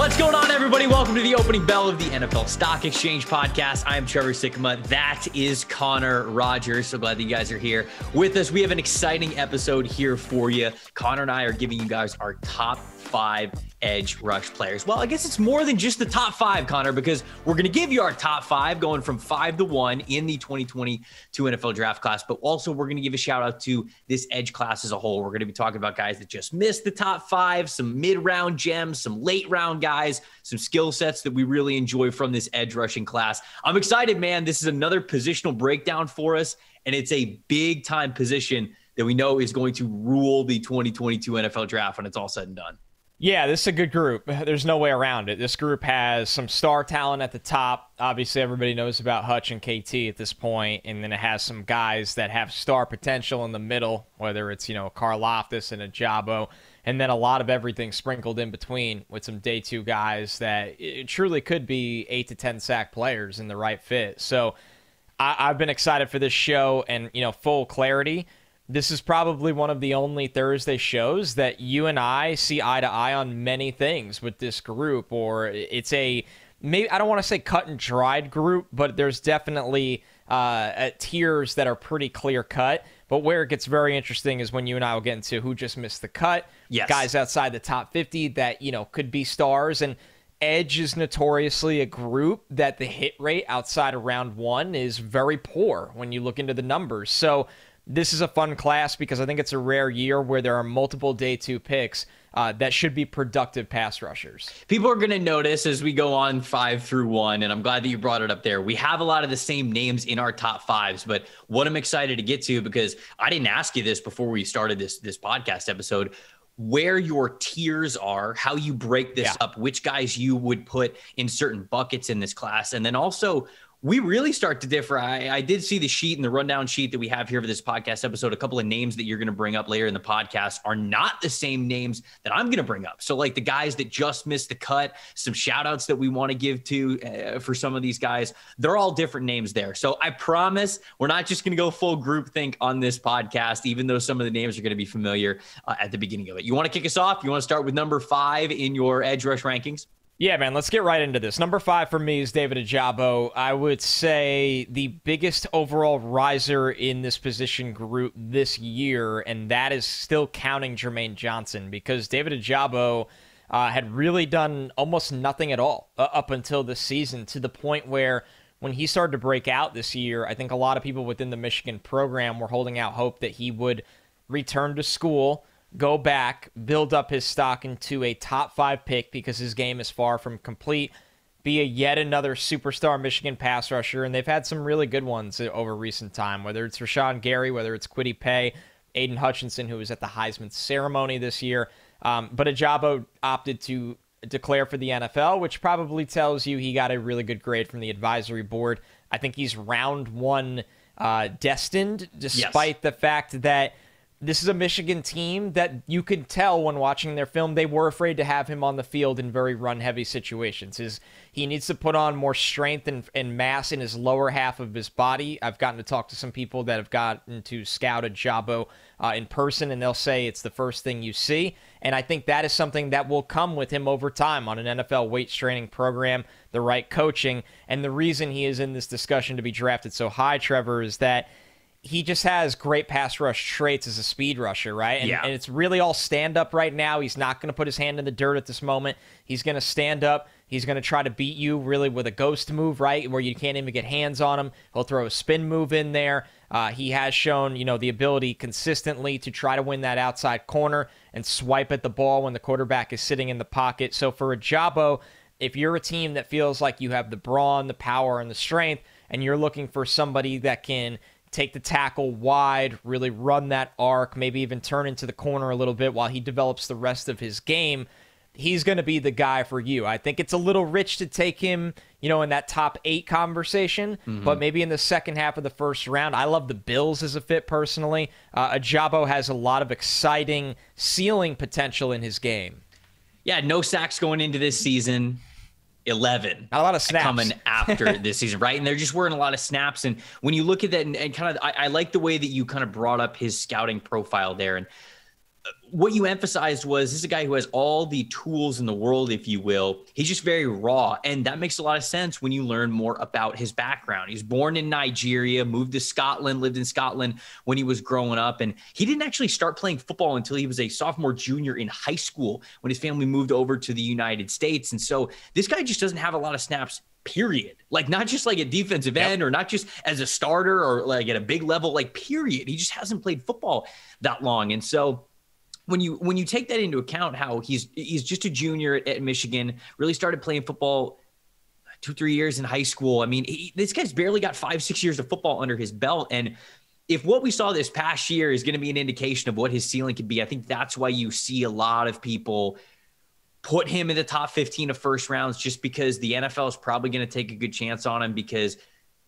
What's going on, everybody? Welcome to the opening bell of the NFL Stock Exchange podcast. I am Trevor Sikkema. That is Connor Rogers. So glad that you guys are here with us. We have an exciting episode here for you. Connor and I are giving you guys our top 5 edge rush players. Well, I guess it's more than just the top 5, Connor, because we're going to give you our top 5 going from 5 to 1 in the 2022 NFL draft class. But also we're going to give a shout out to this edge class as a whole. We're going to be talking about guys that just missed the top 5, some mid-round gems, some late-round guys, some skill sets that we really enjoy from this edge rushing class. I'm excited, man. This is another positional breakdown for us, and it's a big-time position that we know is going to rule the 2022 NFL draft when it's all said and done. Yeah, this is a good group. There's no way around it. This group has some star talent at the top. Obviously, everybody knows about Hutch and KT at this point, and then it has some guys that have star potential in the middle, whether it's, Karlaftis and Ojabo, and then a lot of everything sprinkled in between with some day 2 guys that it truly could be 8 to 10 sack players in the right fit. So I've been excited for this show, and, full clarity, this is probably one of the only Thursday shows that you and I see eye to eye on many things with this group, or it's maybe I don't want to say cut and dried group, but there's definitely tiers that are pretty clear cut. But where it gets very interesting is when you and I will get into who just missed the cut, yes, guys outside the top 50 that, could be stars. And edge is notoriously a group that the hit rate outside of round 1 is very poor when you look into the numbers. So this is a fun class because I think it's a rare year where there are multiple day 2 picks that should be productive pass rushers. People are going to notice as we go on 5 through 1, and I'm glad that you brought it up there. We have a lot of the same names in our top 5s, but what I'm excited to get to, because I didn't ask you this before we started this podcast episode, where your tiers are, how you break this up, which guys you would put in certain buckets in this class, and then also we really start to differ. I did see the sheet and the rundown sheet that we have here for this podcast episode. A couple of names that you're going to bring up later in the podcast are not the same names that I'm going to bring up. So like the guys that just missed the cut, some shout outs that we want to give to for some of these guys, they're all different names there. So I promise we're not just going to go full groupthink on this podcast, even though some of the names are going to be familiar at the beginning of it. You want to kick us off? You want to start with number 5 in your edge rush rankings? Yeah, man, let's get right into this. Number 5 for me is David Ojabo. I would say the biggest overall riser in this position group this year, and that is still counting Jermaine Johnson, because David Ojabo had really done almost nothing at all up until this season, to the point where when he started to break out this year, I think a lot of people within the Michigan program were holding out hope that he would return to school, go back, build up his stock into a top 5 pick because his game is far from complete, be a yet another superstar Michigan pass rusher, and they've had some really good ones over recent time, whether it's Rashawn Gary, whether it's Kwity Paye, Aiden Hutchinson, who was at the Heisman ceremony this year. But Ojabo opted to declare for the NFL, which probably tells you he got a really good grade from the advisory board. I think he's round 1 destined, despite the fact that this is a Michigan team that you could tell when watching their film, they were afraid to have him on the field in very run-heavy situations. He needs to put on more strength and mass in his lower half of his body. I've gotten to talk to some people that have gotten to scout Ojabo in person, and they'll say it's the first thing you see. And I think that is something that will come with him over time on an NFL weight training program, the right coaching. And the reason he is in this discussion to be drafted so high, Trevor, is that he just has great pass rush traits as a speed rusher, right? And it's really all stand-up right now. He's not going to put his hand in the dirt at this moment. He's going to stand up. He's going to try to beat you really with a ghost move, right, where you can't even get hands on him. He'll throw a spin move in there. He has shown, the ability consistently to try to win that outside corner and swipe at the ball when the quarterback is sitting in the pocket. So for Ojabo, if you're a team that feels like you have the brawn, the power, and the strength, and you're looking for somebody that can take the tackle wide, really run that arc, maybe even turn into the corner a little bit while he develops the rest of his game, he's going to be the guy for you. I think it's a little rich to take him, in that top 8 conversation, but maybe in the second half of the first round. I love the Bills as a fit personally. Ojabo has a lot of exciting ceiling potential in his game. Yeah, no sacks going into this season. 11 a lot of snaps coming after this season, right? And they're just wearing a lot of snaps. And when you look at that and kind of, I like the way that you kind of brought up his scouting profile there. And what you emphasized was this is a guy who has all the tools in the world, if you will. He's just very raw. And that makes a lot of sense when you learn more about his background. He's born in Nigeria, moved to Scotland, lived in Scotland when he was growing up. And he didn't actually start playing football until he was a sophomore, junior in high school when his family moved over to the United States. And so this guy just doesn't have a lot of snaps, period. Like not just like a defensive end or not just as a starter or like at a big level, like period. He just hasn't played football that long. And so when you take that into account, how he's just a junior at Michigan, really started playing football 2-3 years in high school. I mean, this guy's barely got 5-6 years of football under his belt. And if what we saw this past year is going to be an indication of what his ceiling could be, I think that's why you see a lot of people put him in the top 15 of first rounds, just because the NFL is probably going to take a good chance on him, because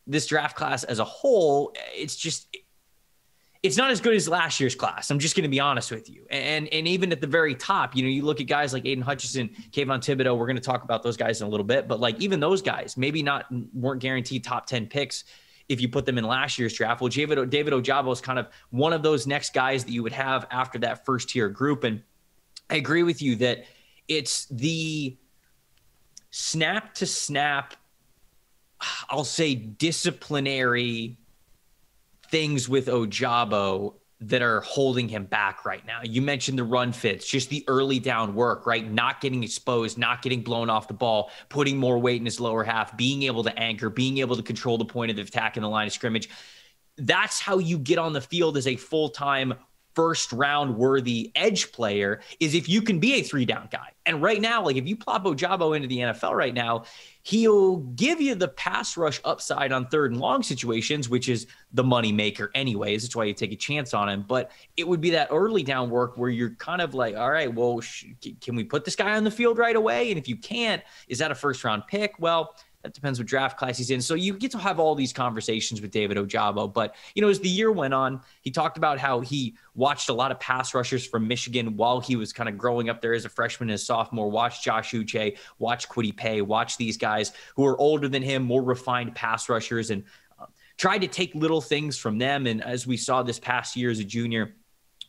this draft class as a whole, it's not as good as last year's class. I'm just going to be honest with you. And even at the very top, you look at guys like Aiden Hutchinson, Kayvon Thibodeau, we're going to talk about those guys in a little bit, but like even those guys weren't guaranteed top 10 picks if you put them in last year's draft. Well, David Ojabo is kind of one of those next guys that you would have after that first tier group. And I agree with you that it's the snap to snap, I'll say disciplinary things with Ojabo that are holding him back right now. You mentioned the run fits, just the early down work, right? Not getting exposed, not getting blown off the ball, putting more weight in his lower half, being able to anchor, being able to control the point of the attack in the line of scrimmage. That's how you get on the field as a full-time first round worthy edge player, is if you can be a 3-down guy. And right now, like if you plop Ojabo into the NFL right now, he'll give you the pass rush upside on 3rd and long situations, which is the money maker anyways. That's why you take a chance on him. But it would be that early down work where you're kind of like, all right, well, can we put this guy on the field right away? And if you can't, is that a first round pick? Well, that depends what draft class he's in. So you get to have all these conversations with David Ojabo. But, as the year went on, he talked about how he watched a lot of pass rushers from Michigan while he was kind of growing up there as a freshman and a sophomore. Watched Josh Uche, watched Kwity Paye, watched these guys who are older than him, more refined pass rushers, and tried to take little things from them. And as we saw this past year as a junior,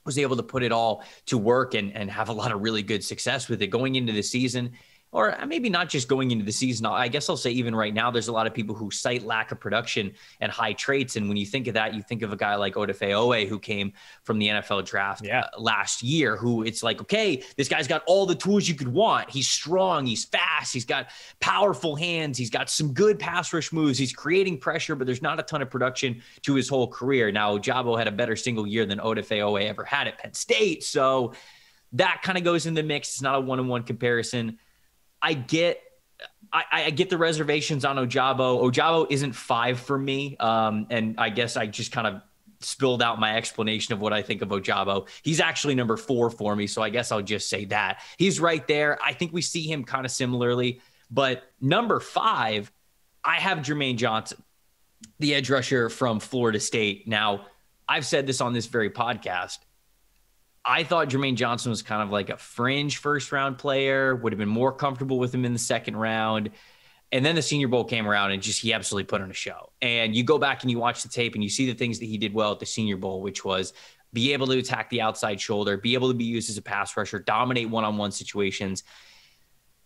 was able to put it all to work and have a lot of really good success with it going into the season. Or maybe not just going into the season. I guess I'll say even right now, there's a lot of people who cite lack of production and high traits. And when you think of that, you think of a guy like Odafe Oweh, who came from the NFL draft last year, who it's like, okay, this guy's got all the tools you could want. He's strong. He's fast. He's got powerful hands. He's got some good pass rush moves. He's creating pressure, but there's not a ton of production to his whole career. Now, Ojabo had a better single year than Odafe Oweh ever had at Penn State. So that kind of goes in the mix. It's not a one-on-one comparison. I get the reservations on Ojabo. Ojabo isn't 5 for me. And I guess I just kind of spilled out my explanation of what I think of Ojabo. He's actually number 4 for me. So I guess I'll just say that. He's right there. I think we see him kind of similarly. But number 5, I have Jermaine Johnson, the edge rusher from Florida State. Now, I've said this on this very podcast. I thought Jermaine Johnson was kind of like a fringe first-round player, would have been more comfortable with him in the second round. And then the Senior Bowl came around and he absolutely put on a show. And you go back and you watch the tape and you see the things that he did well at the Senior Bowl, which was be able to attack the outside shoulder, be able to be used as a pass rusher, dominate one-on-one situations.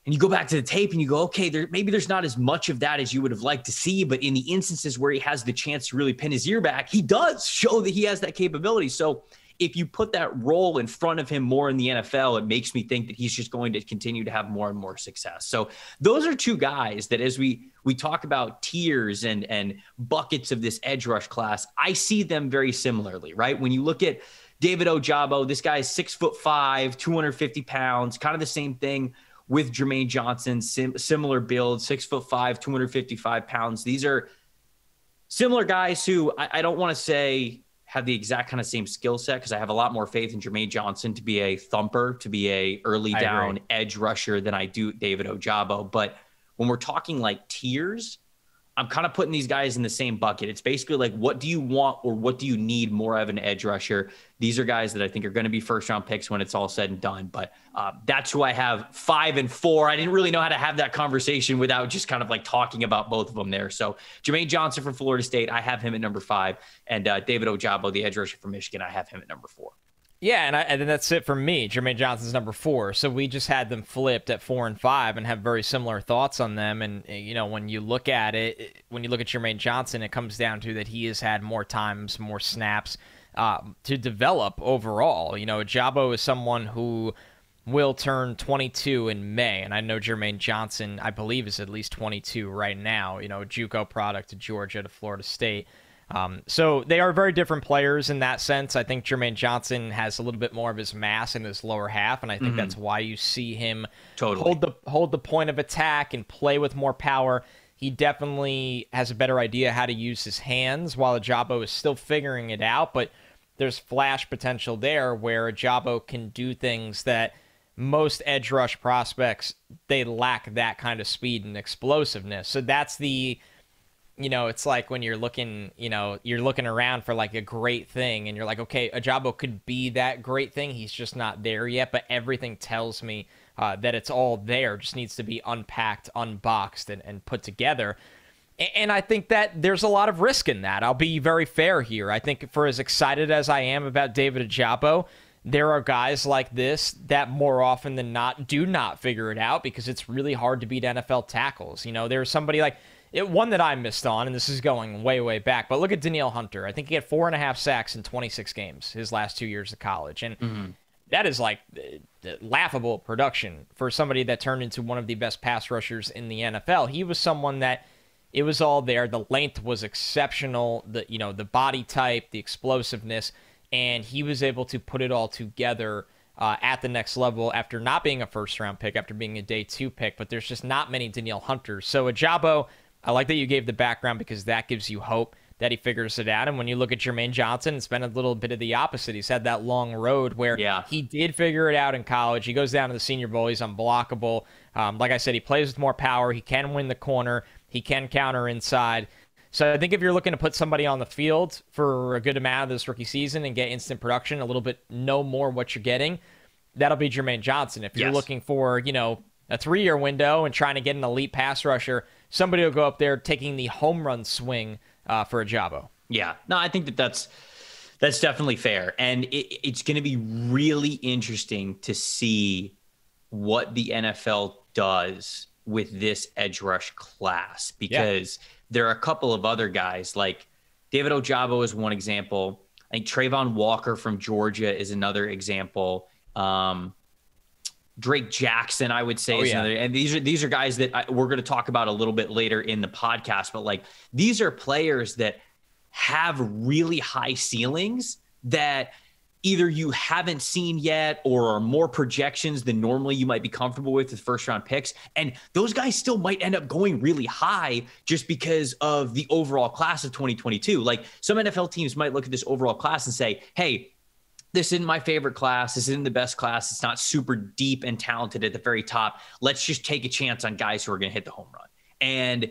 And you go back to the tape and you go, okay, maybe there's not as much of that as you would have liked to see, but in the instances where he has the chance to really pin his ear back, he does show that he has that capability. So if you put that role in front of him more in the NFL, it makes me think that he's just going to continue to have more and more success. So those are 2 guys that as we talk about tiers and buckets of this edge rush class, I see them very similarly, right? When you look at David Ojabo, this guy is 6'5", 250 pounds, kind of the same thing with Jermaine Johnson, similar build, 6'5", 255 pounds. These are similar guys who I don't want to say have the exact kind of same skill set, because I have a lot more faith in Jermaine Johnson to be a thumper, to be a early down edge rusher than I do David Ojabo. But when we're talking like tiers, I'm kind of putting these guys in the same bucket. It's basically like, what do you want or what do you need more of an edge rusher? These are guys that I think are going to be first round picks when it's all said and done. But that's who I have 5 and 4. I didn't really know how to have that conversation without just kind of like talking about both of them there. So Jermaine Johnson from Florida State, I have him at number 5. And David Ojabo, the edge rusher from Michigan, I have him at number 4. Yeah, and then that's it for me. Jermaine Johnson's number 4. So we just had them flipped at 4 and 5 and have very similar thoughts on them. And, when you look at it, when you look at Jermaine Johnson, it comes down to that he has had more times, more snaps to develop overall. Ojabo is someone who will turn 22 in May. And I know Jermaine Johnson, I believe, is at least 22 right now. A JUCO product to Georgia to Florida State. So they are very different players in that sense. I think Jermaine Johnson has a little bit more of his mass in his lower half, and I think that's why you see him hold the point of attack and play with more power. He definitely has a better idea how to use his hands, while Ojabo is still figuring it out, but there's flash potential there where Ojabo can do things that most edge rush prospects, they lack that kind of speed and explosiveness. So that's it's like when you're looking around for like a great thing and you're like, okay, Ojabo could be that great thing. He's just not there yet, but everything tells me that it's all there. Just needs to be unpacked, unboxed, and put together. And I think that there's a lot of risk in that. I'll be very fair here. I think for as excited as I am about David Ojabo, there are guys like this that more often than not do not figure it out because it's really hard to beat NFL tackles. There's somebody like one that I missed on, and this is going way, way back, but look at Danielle Hunter. I think he had 4.5 sacks in 26 games his last 2 years of college. And that is like laughable production for somebody that turned into one of the best pass rushers in the NFL. He was someone that it was all there. The length was exceptional, the body type, the explosiveness, and he was able to put it all together at the next level after not being a first-round pick, after being a day 2 pick, but there's just not many Danielle Hunters. So Ojabo, I like that you gave the background because that gives you hope that he figures it out. And when you look at Jermaine Johnson, it's been a little bit of the opposite. He's had that long road where he did figure it out in college. He goes down to the Senior Bowl. He's unblockable. Like I said, he plays with more power. He can win the corner. He can counter inside. So I think if you're looking to put somebody on the field for a good amount of this rookie season and get instant production, a little bit know more what you're getting, that'll be Jermaine Johnson. If you're looking for, a 3-year window and trying to get an elite pass rusher, somebody will go up there taking the home run swing for Ojabo. Yeah, no, I think that's definitely fair. And it's going to be really interesting to see what the NFL does with this edge rush class, because there are a couple of other guys like David Ojabo is one example. I think Trayvon Walker from Georgia is another example. Drake Jackson, I would say, is another. And these are guys that we're going to talk about a little bit later in the podcast. But like these are players that have really high ceilings that either you haven't seen yet or are more projections than normally you might be comfortable with first round picks. And those guys still might end up going really high just because of the overall class of 2022. Like some NFL teams might look at this overall class and say, hey, this isn't my favorite class. This isn't the best class. It's not super deep and talented at the very top. Let's just take a chance on guys who are going to hit the home run. And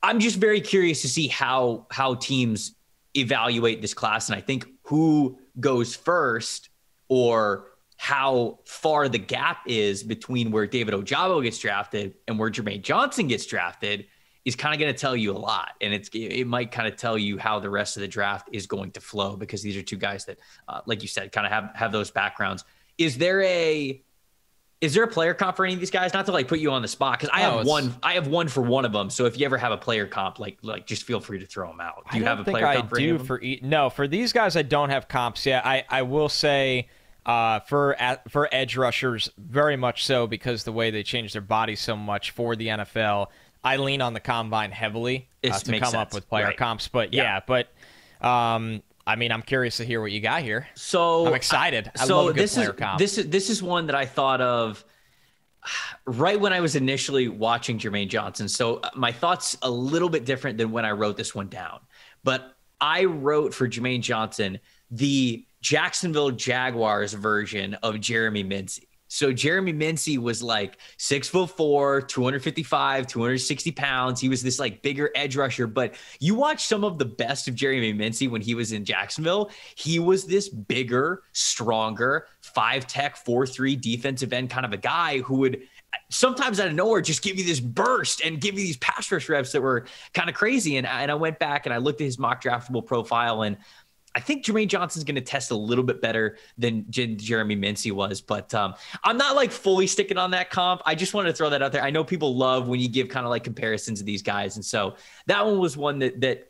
I'm just very curious to see how teams evaluate this class. And I think who goes first or how far the gap is between where David Ojabo gets drafted and where Jermaine Johnson gets drafted is kind of going to tell you a lot. And it might kind of tell you how the rest of the draft is going to flow, because these are two guys that, like you said, kind of have those backgrounds. Is there a player comp for any of these guys? Not to like put you on the spot, because I have one for one of them. So if you ever have a player comp, like just feel free to throw them out. Do you have a player comp for any of them? No, for these guys, I don't have comps yet. I will say for edge rushers, very much so, because the way they change their body so much for the NFL, I lean on the combine heavily to come up with player comps. But I mean, I'm curious to hear what you got here. So I'm excited. I love a good player comp. This is one that I thought of right when I was initially watching Jermaine Johnson. So my thoughts a little bit different than when I wrote this one down. But I wrote for Jermaine Johnson the Jacksonville Jaguars version of Jeremy Mincey. So Jeremy Mincey was like 6'4", 255, 260 pounds. He was this like bigger edge rusher. But you watch some of the best of Jeremy Mincey when he was in Jacksonville. He was this bigger, stronger, 5-tech, 4-3 defensive end kind of a guy who would sometimes out of nowhere just give you this burst and give you these pass rush reps that were kind of crazy. And I went back and I looked at his mock draftable profile, and I think Jermaine Johnson's going to test a little bit better than Jeremy Mincey was, but I'm not like fully sticking on that comp. I just wanted to throw that out there. I know people love when you give kind of like comparisons of these guys. And so that one was one that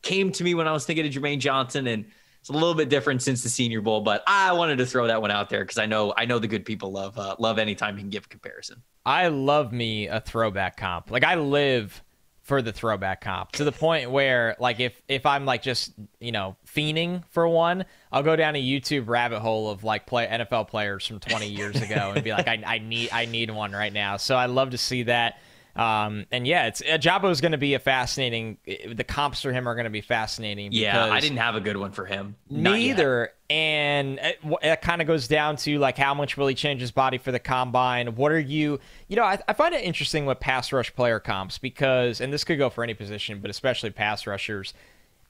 came to me when I was thinking of Jermaine Johnson, and it's a little bit different since the Senior Bowl, but I wanted to throw that one out there because I know the good people love anytime you can give a comparison. I love me a throwback comp. Like, I live for the throwback comp to the point where, like, if I'm like just, fiending for one, I'll go down a YouTube rabbit hole of like NFL players from 20 years ago and be like, I need one right now. So I love to see that. And yeah, Ojabo is going to be the comps for him are going to be fascinating. Yeah, I didn't have a good one for him. Me either. And it kind of goes down to like, how much will he change his body for the combine? What are I find it interesting with pass rush player comps because, and this could go for any position, but especially pass rushers,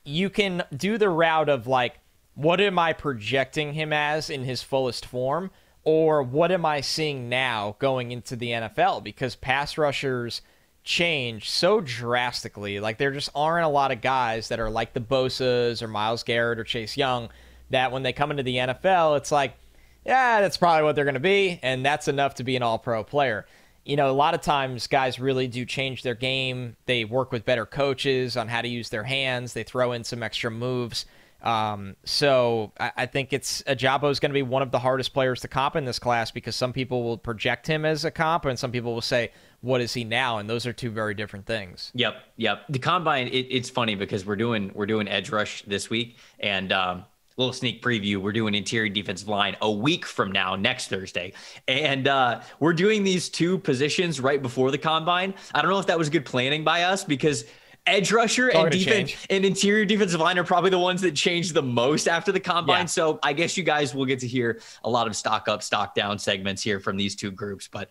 you can do the route of like, what am I projecting him as in his fullest form? Or what am I seeing now going into the NFL? Because pass rushers change so drastically. Like, there just aren't a lot of guys that are like the Bosas or Myles Garrett or Chase Young that when they come into the NFL, it's like, yeah, that's probably what they're going to be, and that's enough to be an all-pro player. A lot of times guys really do change their game. They work with better coaches on how to use their hands. They throw in some extra moves. So I think Ojabo is going to be one of the hardest players to comp in this class because some people will project him as a comp and some people will say, what is he now? And those are two very different things. Yep. The combine, it's funny because we're doing edge rush this week, and little sneak preview, we're doing interior defensive line a week from now, next Thursday. And we're doing these two positions right before the combine. I don't know if that was good planning by us because edge rusher and defense and interior defensive line are probably the ones that changed the most after the combine. Yeah. So I guess you guys will get to hear a lot of stock up, stock down segments here from these two groups. But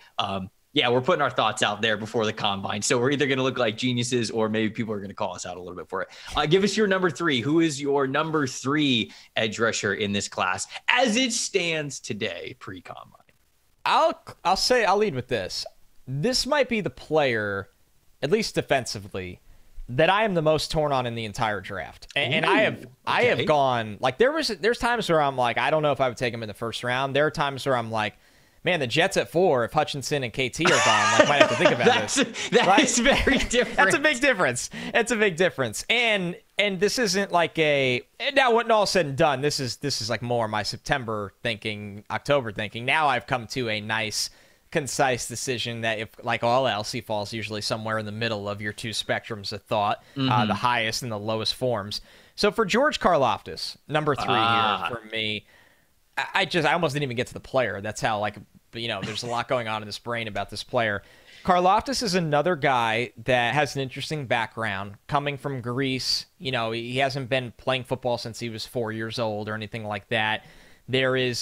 yeah, we're putting our thoughts out there before the combine. So we're either going to look like geniuses or maybe people are going to call us out a little bit for it. Give us your number 3. Who is your number 3 edge rusher in this class as it stands today, pre-combine? I'll lead with this. This might be the player, at least defensively, that I am the most torn on in the entire draft. And I have gone, like, there's times where I'm like, I don't know if I would take him in the first round. There are times where I'm like, man, the Jets at 4, if Hutchinson and KT are gone, like, might have to think about this. That is very different. That's a big difference. It's a big difference. And this isn't like now when all said and done, this is like more my September thinking, October thinking. Now I've come to a nice, concise decision that if, like all else, he falls usually somewhere in the middle of your two spectrums of thought, the highest and the lowest forms. So for George Karlaftis, number 3 here for me, I almost didn't even get to the player. That's how, like, there's a lot going on in this brain about this player. Karlaftis is another guy that has an interesting background coming from Greece. He hasn't been playing football since he was 4 years old or anything like that. There is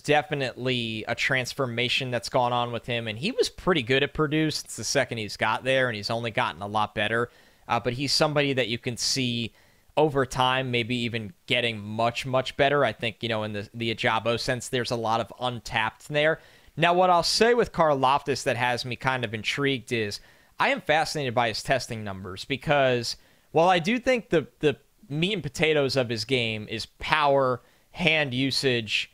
definitely a transformation that's gone on with him, and he was pretty good at Purdue since the second he's got there, and he's only gotten a lot better. But he's somebody that you can see over time, maybe even getting much, much better. I think, in the Ojabo sense, there's a lot of untapped there. Now, what I'll say with Karlaftis that has me kind of intrigued is I am fascinated by his testing numbers because while I do think the meat and potatoes of his game is power, hand usage,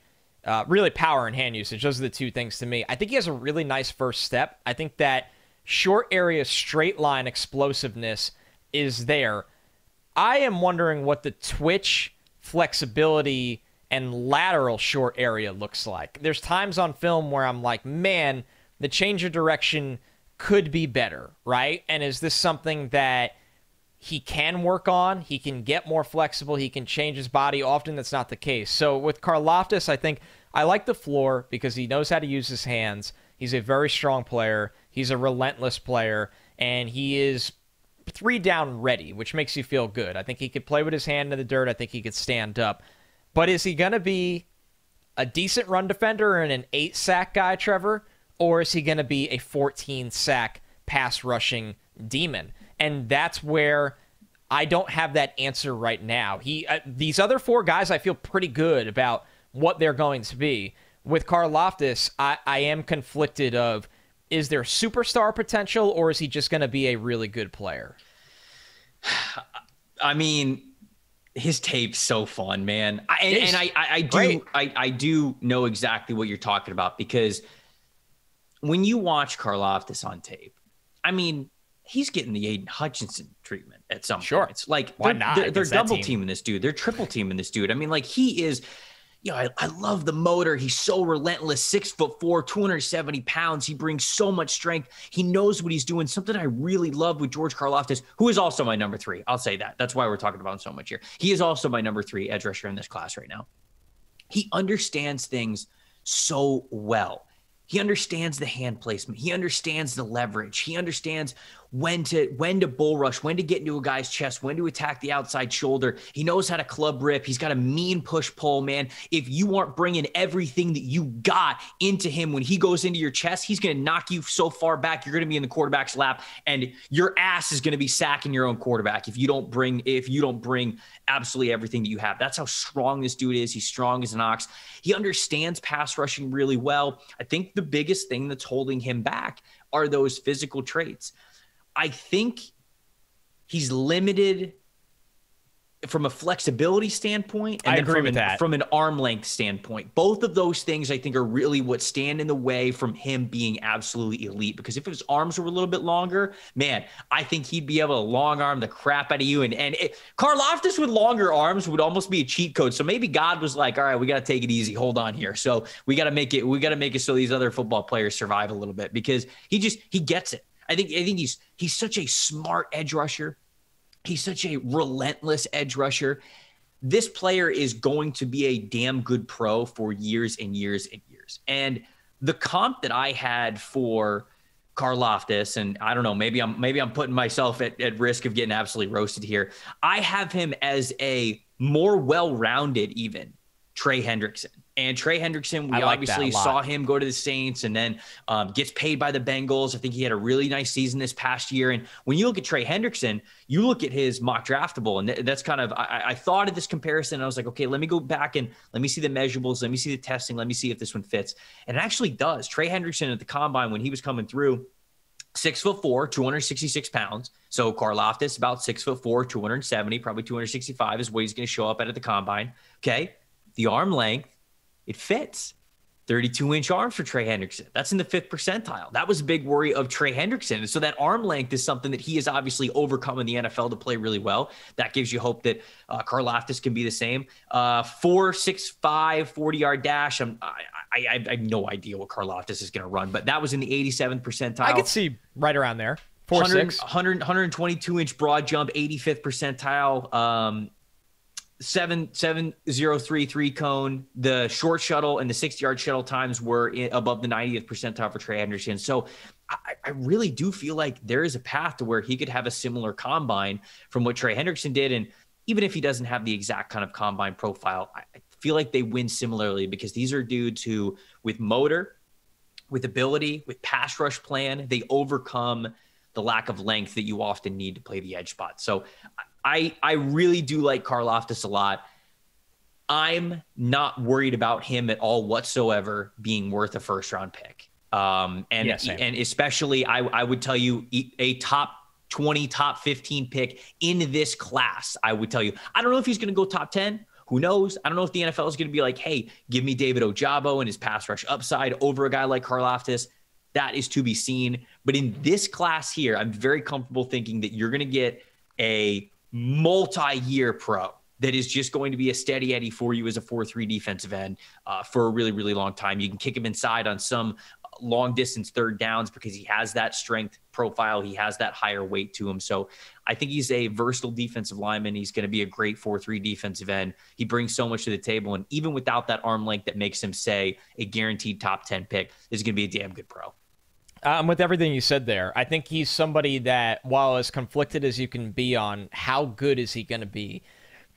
really power and hand usage. Those are the two things to me. I think he has a really nice first step. I think that short area straight line explosiveness is there. I am wondering what the twitch, flexibility, and lateral short area looks like. There's times on film where I'm like, man, the change of direction could be better, right? And is this something that he can work on? He can get more flexible. He can change his body. Often that's not the case. So with Karlaftis, I think I like the floor because he knows how to use his hands. He's a very strong player. He's a relentless player, and he is 3 down ready, which makes you feel good. I think he could play with his hand in the dirt. I think he could stand up. But is he going to be a decent run defender and an 8-sack guy, Trevor? Or is he going to be a 14-sack pass rushing demon? And that's where I don't have that answer right now. These other 4 guys, I feel pretty good about what they're going to be. With Karlaftis, I am conflicted of, is there superstar potential or is he just going to be a really good player? I mean, His tape's so fun, man. I do know exactly what you're talking about, because when you watch Karlaftis on tape, I mean, he's getting the Aiden Hutchinson treatment at some point. It's like they're double teaming this dude. They're triple teaming this dude. I mean, like, he is, I love the motor. He's so relentless, 6'4", 270 pounds. He brings so much strength. He knows what he's doing. Something I really love with George Karlaftis, who is also my number 3. I'll say that. That's why we're talking about him so much here. He is also my number 3 edge rusher in this class right now. He understands things so well. He understands the hand placement. He understands the leverage. He understands when to bull rush, when to get into a guy's chest, when to attack the outside shoulder. He knows how to club rip. He's got a mean push pull, man. If you aren't bringing everything that you got into him when he goes into your chest, he's going to knock you so far back, you're going to be in the quarterback's lap, and your ass is going to be sacking your own quarterback if you don't bring absolutely everything that you have. That's how strong this dude is. He's strong as an ox. He understands pass rushing really well. I think the biggest thing that's holding him back are those physical traits. I think he's limited from a flexibility standpoint, and I agree with that. From an arm length standpoint. Both of those things, I think, are really what stand in the way from him being absolutely elite. Because if his arms were a little bit longer, man, I think he'd be able to long arm the crap out of you. And Karlaftis with longer arms would almost be a cheat code. So maybe God was like, all right, we got to take it easy. Hold on here. So we got to make it so these other football players survive a little bit, because he gets it. I think he's such a smart edge rusher. He's such a relentless edge rusher. This player is going to be a damn good pro for years and years and years. And the comp that I had for Karlaftis, and I don't know, maybe I'm putting myself at risk of getting absolutely roasted here. I have him as a more well-rounded even Trey Hendrickson. And Trey Hendrickson, we obviously saw him go to the Saints and then gets paid by the Bengals. I think he had a really nice season this past year. And when you look at Trey Hendrickson, you look at his mock draftable, and that's kind of, I thought of this comparison. And I was like, okay, let me go back and let me see the measurables. Let me see the testing. Let me see if this one fits. And it actually does. Trey Hendrickson at the combine, when he was coming through, 6'4", 266 pounds. So Karlaftis about 6'4", 270, probably 265 is what he's going to show up at the combine. Okay. The arm length, it fits. 32-inch arms for Trey Hendrickson. That's in the 5th percentile. That was a big worry of Trey Hendrickson. And so that arm length is something that he has obviously overcome in the NFL to play really well. That gives you hope that Karlaftis can be the same. 4.65, 40-yard dash. I have no idea what Karlaftis is going to run, but that was in the 87th percentile. I could see right around there. 4.6. 122-inch broad jump, 85th percentile. 7.03 cone. The short shuttle and the 60-yard shuttle times were above the 90th percentile for Trey Hendrickson. So I really do feel like there is a path to where he could have a similar combine from what Trey Hendrickson did. And even if he doesn't have the exact kind of combine profile, I feel like they win similarly, because these are dudes who, with motor, with ability, with pass rush plan, they overcome the lack of length that you often need to play the edge spot. So I really do like Karlaftis a lot. I'm not worried about him at all whatsoever being worth a first-round pick. And especially, I would tell you, a top 20, top 15 pick in this class, I would tell you. I don't know if he's going to go top 10. Who knows? I don't know if the NFL is going to be like, hey, give me David Ojabo and his pass rush upside over a guy like Karlaftis. That is to be seen. But in this class here, I'm very comfortable thinking that you're going to get a multi-year pro that is just going to be a steady Eddie for you as a 4-3 defensive end for a really, really long time. You can kick him inside on some long distance third downs because he has that strength profile. He has that higher weight to him. So I think he's a versatile defensive lineman. He's going to be a great 4-3 defensive end. He brings so much to the table. And even without that arm length that makes him, say, a guaranteed top 10 pick, is going to be a damn good pro. With everything you said there, I think he's somebody that, while as conflicted as you can be on how good is he going to be,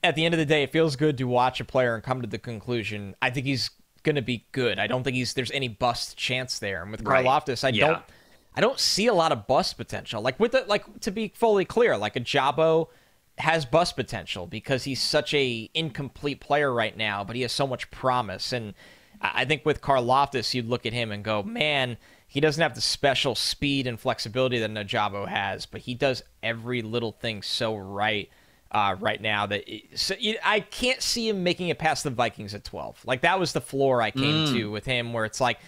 at the end of the day, it feels good to watch a player and come to the conclusion, I think he's going to be good. I don't think there's any bust chance there. And with Karlaftis, I don't see a lot of bust potential. To be fully clear, like Ojabo has bust potential because he's such a incomplete player right now, but he has so much promise. And I think with Karlaftis, you'd look at him and go, man, he doesn't have the special speed and flexibility that Ojabo has, but he does every little thing so right. right now. I can't see him making it past the Vikings at 12. Like, that was the floor I came to with him, where it's like,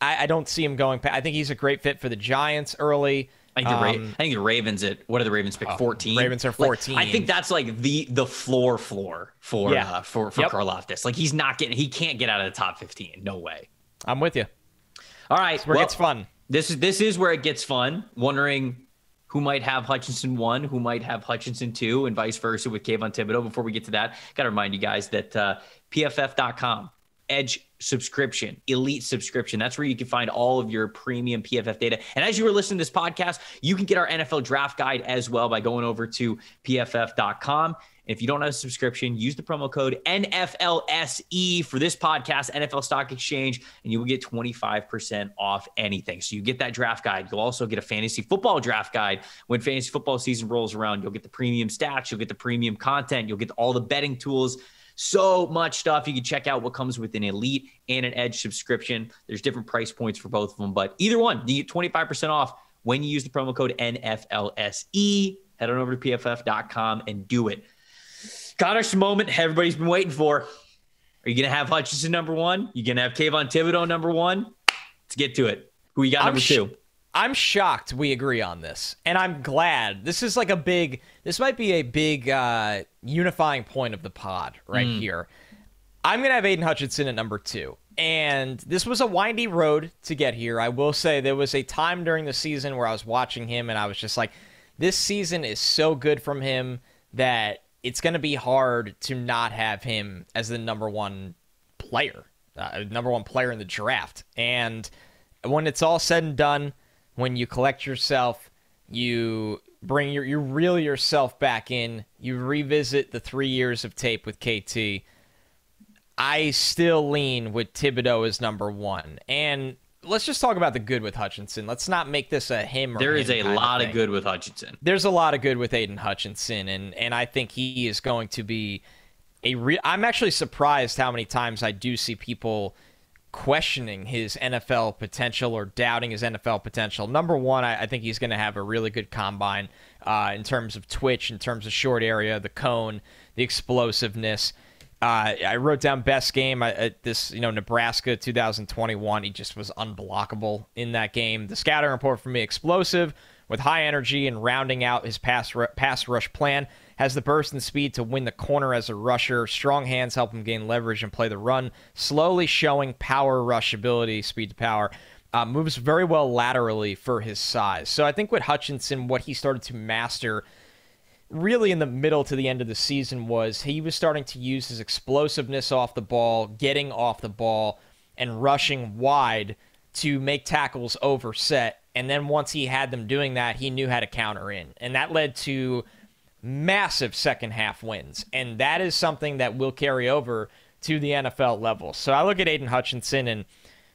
I don't see him going past. I think he's a great fit for the Giants early. I think the Ravens what are the Ravens pick? 14. Ravens are 14. Like, I think that's like the floor for Karlaftis. Like, he can't get out of the top 15. No way. I'm with you. All right, where it gets fun. This is where it gets fun. Wondering who might have Hutchinson 1, who might have Hutchinson 2, and vice versa with Kayvon Thibodeaux. Before we get to that, got to remind you guys that PFF.com, Edge subscription, elite subscription. That's where you can find all of your premium PFF data. And as you were listening to this podcast, you can get our NFL draft guide as well by going over to PFF.com. And if you don't have a subscription, use the promo code NFLSE for this podcast, NFL Stock Exchange, and you will get 25% off anything. So you get that draft guide. You'll also get a fantasy football draft guide. When fantasy football season rolls around, you'll get the premium stats, you'll get the premium content, you'll get all the betting tools. So much stuff. You can check out what comes with an Elite and an Edge subscription. There's different price points for both of them, but either one, you get 25% off when you use the promo code NFLSE. Head on over to PFF.com and do it. Got us a moment everybody's been waiting for. Are you going to have Hutchinson number 1? You going to have Kayvon Thibodeaux number 1? Let's get to it. Who you got number 2? I'm shocked we agree on this, and I'm glad. This might be a big unifying point of the pod right here. I'm going to have Aiden Hutchinson at number 2, and this was a windy road to get here. I will say there was a time during the season where I was watching him, and I was just like, this season is so good from him that it's going to be hard to not have him as the number one player in the draft. And when it's all said and done, when you collect yourself, you reel yourself back in, you revisit the 3 years of tape with KT, I still lean with Thibodeaux as number 1. And let's just talk about the good with Hutchinson. Let's not make this a him or There him is a lot of good with Hutchinson. There's a lot of good with Aiden Hutchinson, and I think he is going to be I'm actually surprised how many times I do see people questioning his NFL potential or doubting his NFL potential. Number 1, I think he's going to have a really good combine in terms of twitch, in terms of short area, the cone, the explosiveness. I wrote down best game Nebraska 2021. He just was unblockable in that game. The scouting report for me: explosive with high energy and rounding out his pass rush plan. Has the burst and speed to win the corner as a rusher. Strong hands help him gain leverage and play the run. Slowly showing power rush ability, speed to power. Moves very well laterally for his size. So I think with Hutchinson, what he started to master really in the middle to the end of the season was he was starting to use his explosiveness off the ball, getting off the ball, and rushing wide to make tackles overset. And then once he had them doing that, he knew how to counter in. And that led to massive second half wins. And that is something that will carry over to the NFL level. So I look at Aiden Hutchinson, and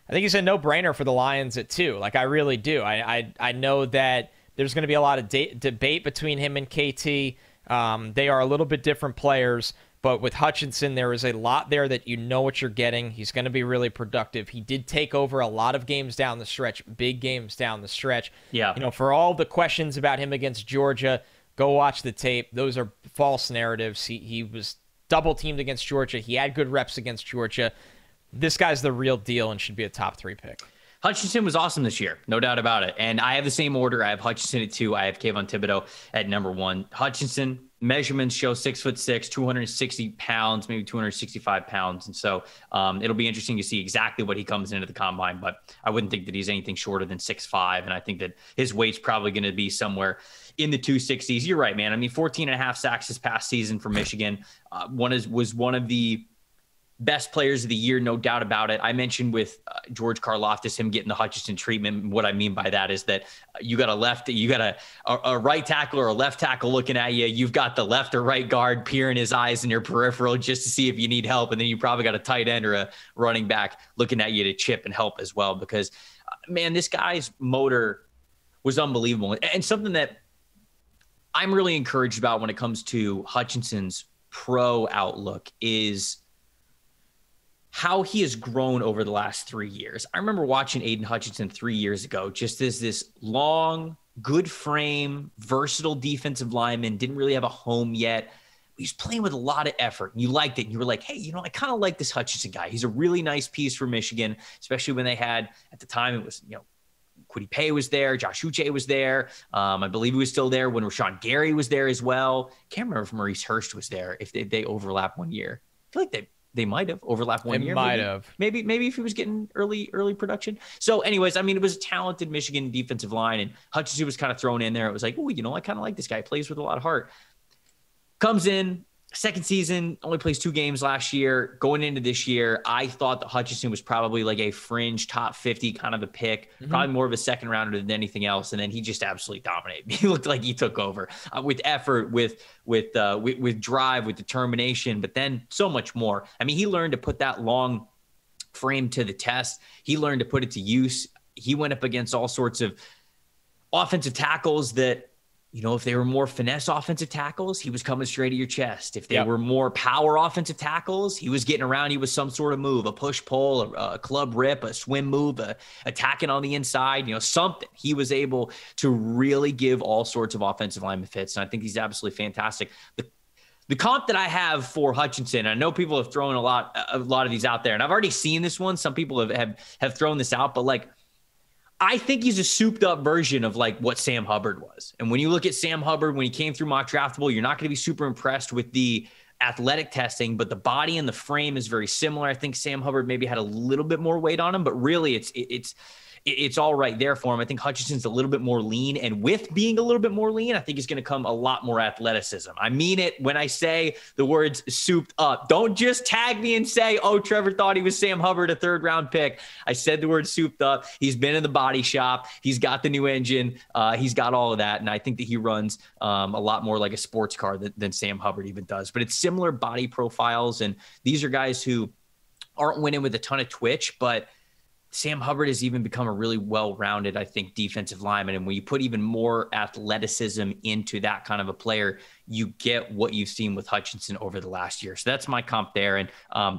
I think he's a no-brainer for the Lions at 2. Like, I really do. I know that there's going to be a lot of debate between him and KT. They are a little bit different players, but with Hutchinson, there is a lot there that you know what you're getting. He's going to be really productive. He did take over a lot of games down the stretch, big games down the stretch. Yeah. For all the questions about him against Georgia, go watch the tape. Those are false narratives. He was double-teamed against Georgia. He had good reps against Georgia. This guy's the real deal and should be a top 3 pick. Hutchinson was awesome this year, no doubt about it. And I have the same order. I have Hutchinson at 2. I have Kayvon Thibodeaux at number 1. Hutchinson, measurements show 6'6", 260 pounds, maybe 265 pounds. And so it'll be interesting to see exactly what he comes into the combine. But I wouldn't think that he's anything shorter than 6'5". And I think that his weight's probably going to be somewhere in the 260s. You're right, man. I mean, 14 and a half sacks this past season for Michigan. Was one of the best players of the year, no doubt about it. I mentioned with George Karlaftis, him getting the Hutchinson treatment. What I mean by that is that you got a right tackle or a left tackle looking at you. You've got the left or right guard peering his eyes in your peripheral just to see if you need help. And then you probably got a tight end or a running back looking at you to chip and help as well, because man, this guy's motor was unbelievable. And something that I'm really encouraged about when it comes to Hutchinson's pro outlook is how he has grown over the last 3 years. I remember watching Aiden Hutchinson 3 years ago, just as this long, good frame, versatile defensive lineman, didn't really have a home yet. he's playing with a lot of effort. You liked it. And you were like, hey, you know, I kind of like this Hutchinson guy. He's a really nice piece for Michigan, especially when they had, at the time, it was, you know, Kwity Paye was there. Josh Uche was there. I believe he was still there when Rashawn Gary was there as well. Can't remember if Maurice Hurst was there, if they overlap one year. I feel like they might have overlapped one year. Might have. Maybe if he was getting early production. So anyways, I mean, it was a talented Michigan defensive line, and Hutchinson was kind of thrown in there. It was like, oh, you know, I kind of like this guy. Plays with a lot of heart. Comes in, second season, only plays 2 games last year. Going into this year, I thought that Hutchinson was probably like a fringe top 50 kind of a pick, probably more of a second rounder than anything else. And then he just absolutely dominated. He looked like he took over with effort, with drive, with determination, but then so much more. I mean, he learned to put that long frame to the test. He learned to put it to use. He went up against all sorts of offensive tackles that, you know, if they were more finesse offensive tackles, he was coming straight at your chest. If they were more power offensive tackles, he was getting around you with some sort of move, a push pull, a club rip, a swim move, attacking on the inside, you know, something. He was able to really give all sorts of offensive lineman fits. And I think he's absolutely fantastic. The comp that I have for Hutchinson, I know people have thrown a lot of these out there, and I've already seen this one. Some people have thrown this out, but like, I think he's a souped up version of like what Sam Hubbard was. And when you look at Sam Hubbard, when he came through mock draftable, you're not going to be super impressed with the athletic testing, but the body and the frame is very similar. I think Sam Hubbard maybe had a little bit more weight on him, but really it's all right there for him. I think Hutchinson's a little bit more lean, and with being a little bit more lean, I think he's going to come a lot more athleticism. I mean it when I say the words souped up. Don't just tag me and say, oh, Trevor thought he was Sam Hubbard, a 3rd round pick. I said the word souped up. He's been in the body shop. He's got the new engine. He's got all of that. And I think that he runs a lot more like a sports car than Sam Hubbard even does. But it's similar body profiles. And these are guys who aren't winning with a ton of twitch, but Sam Hubbard has even become a really well-rounded, I think, defensive lineman. And when you put even more athleticism into that kind of a player, you get what you've seen with Hutchinson over the last year. So that's my comp there. And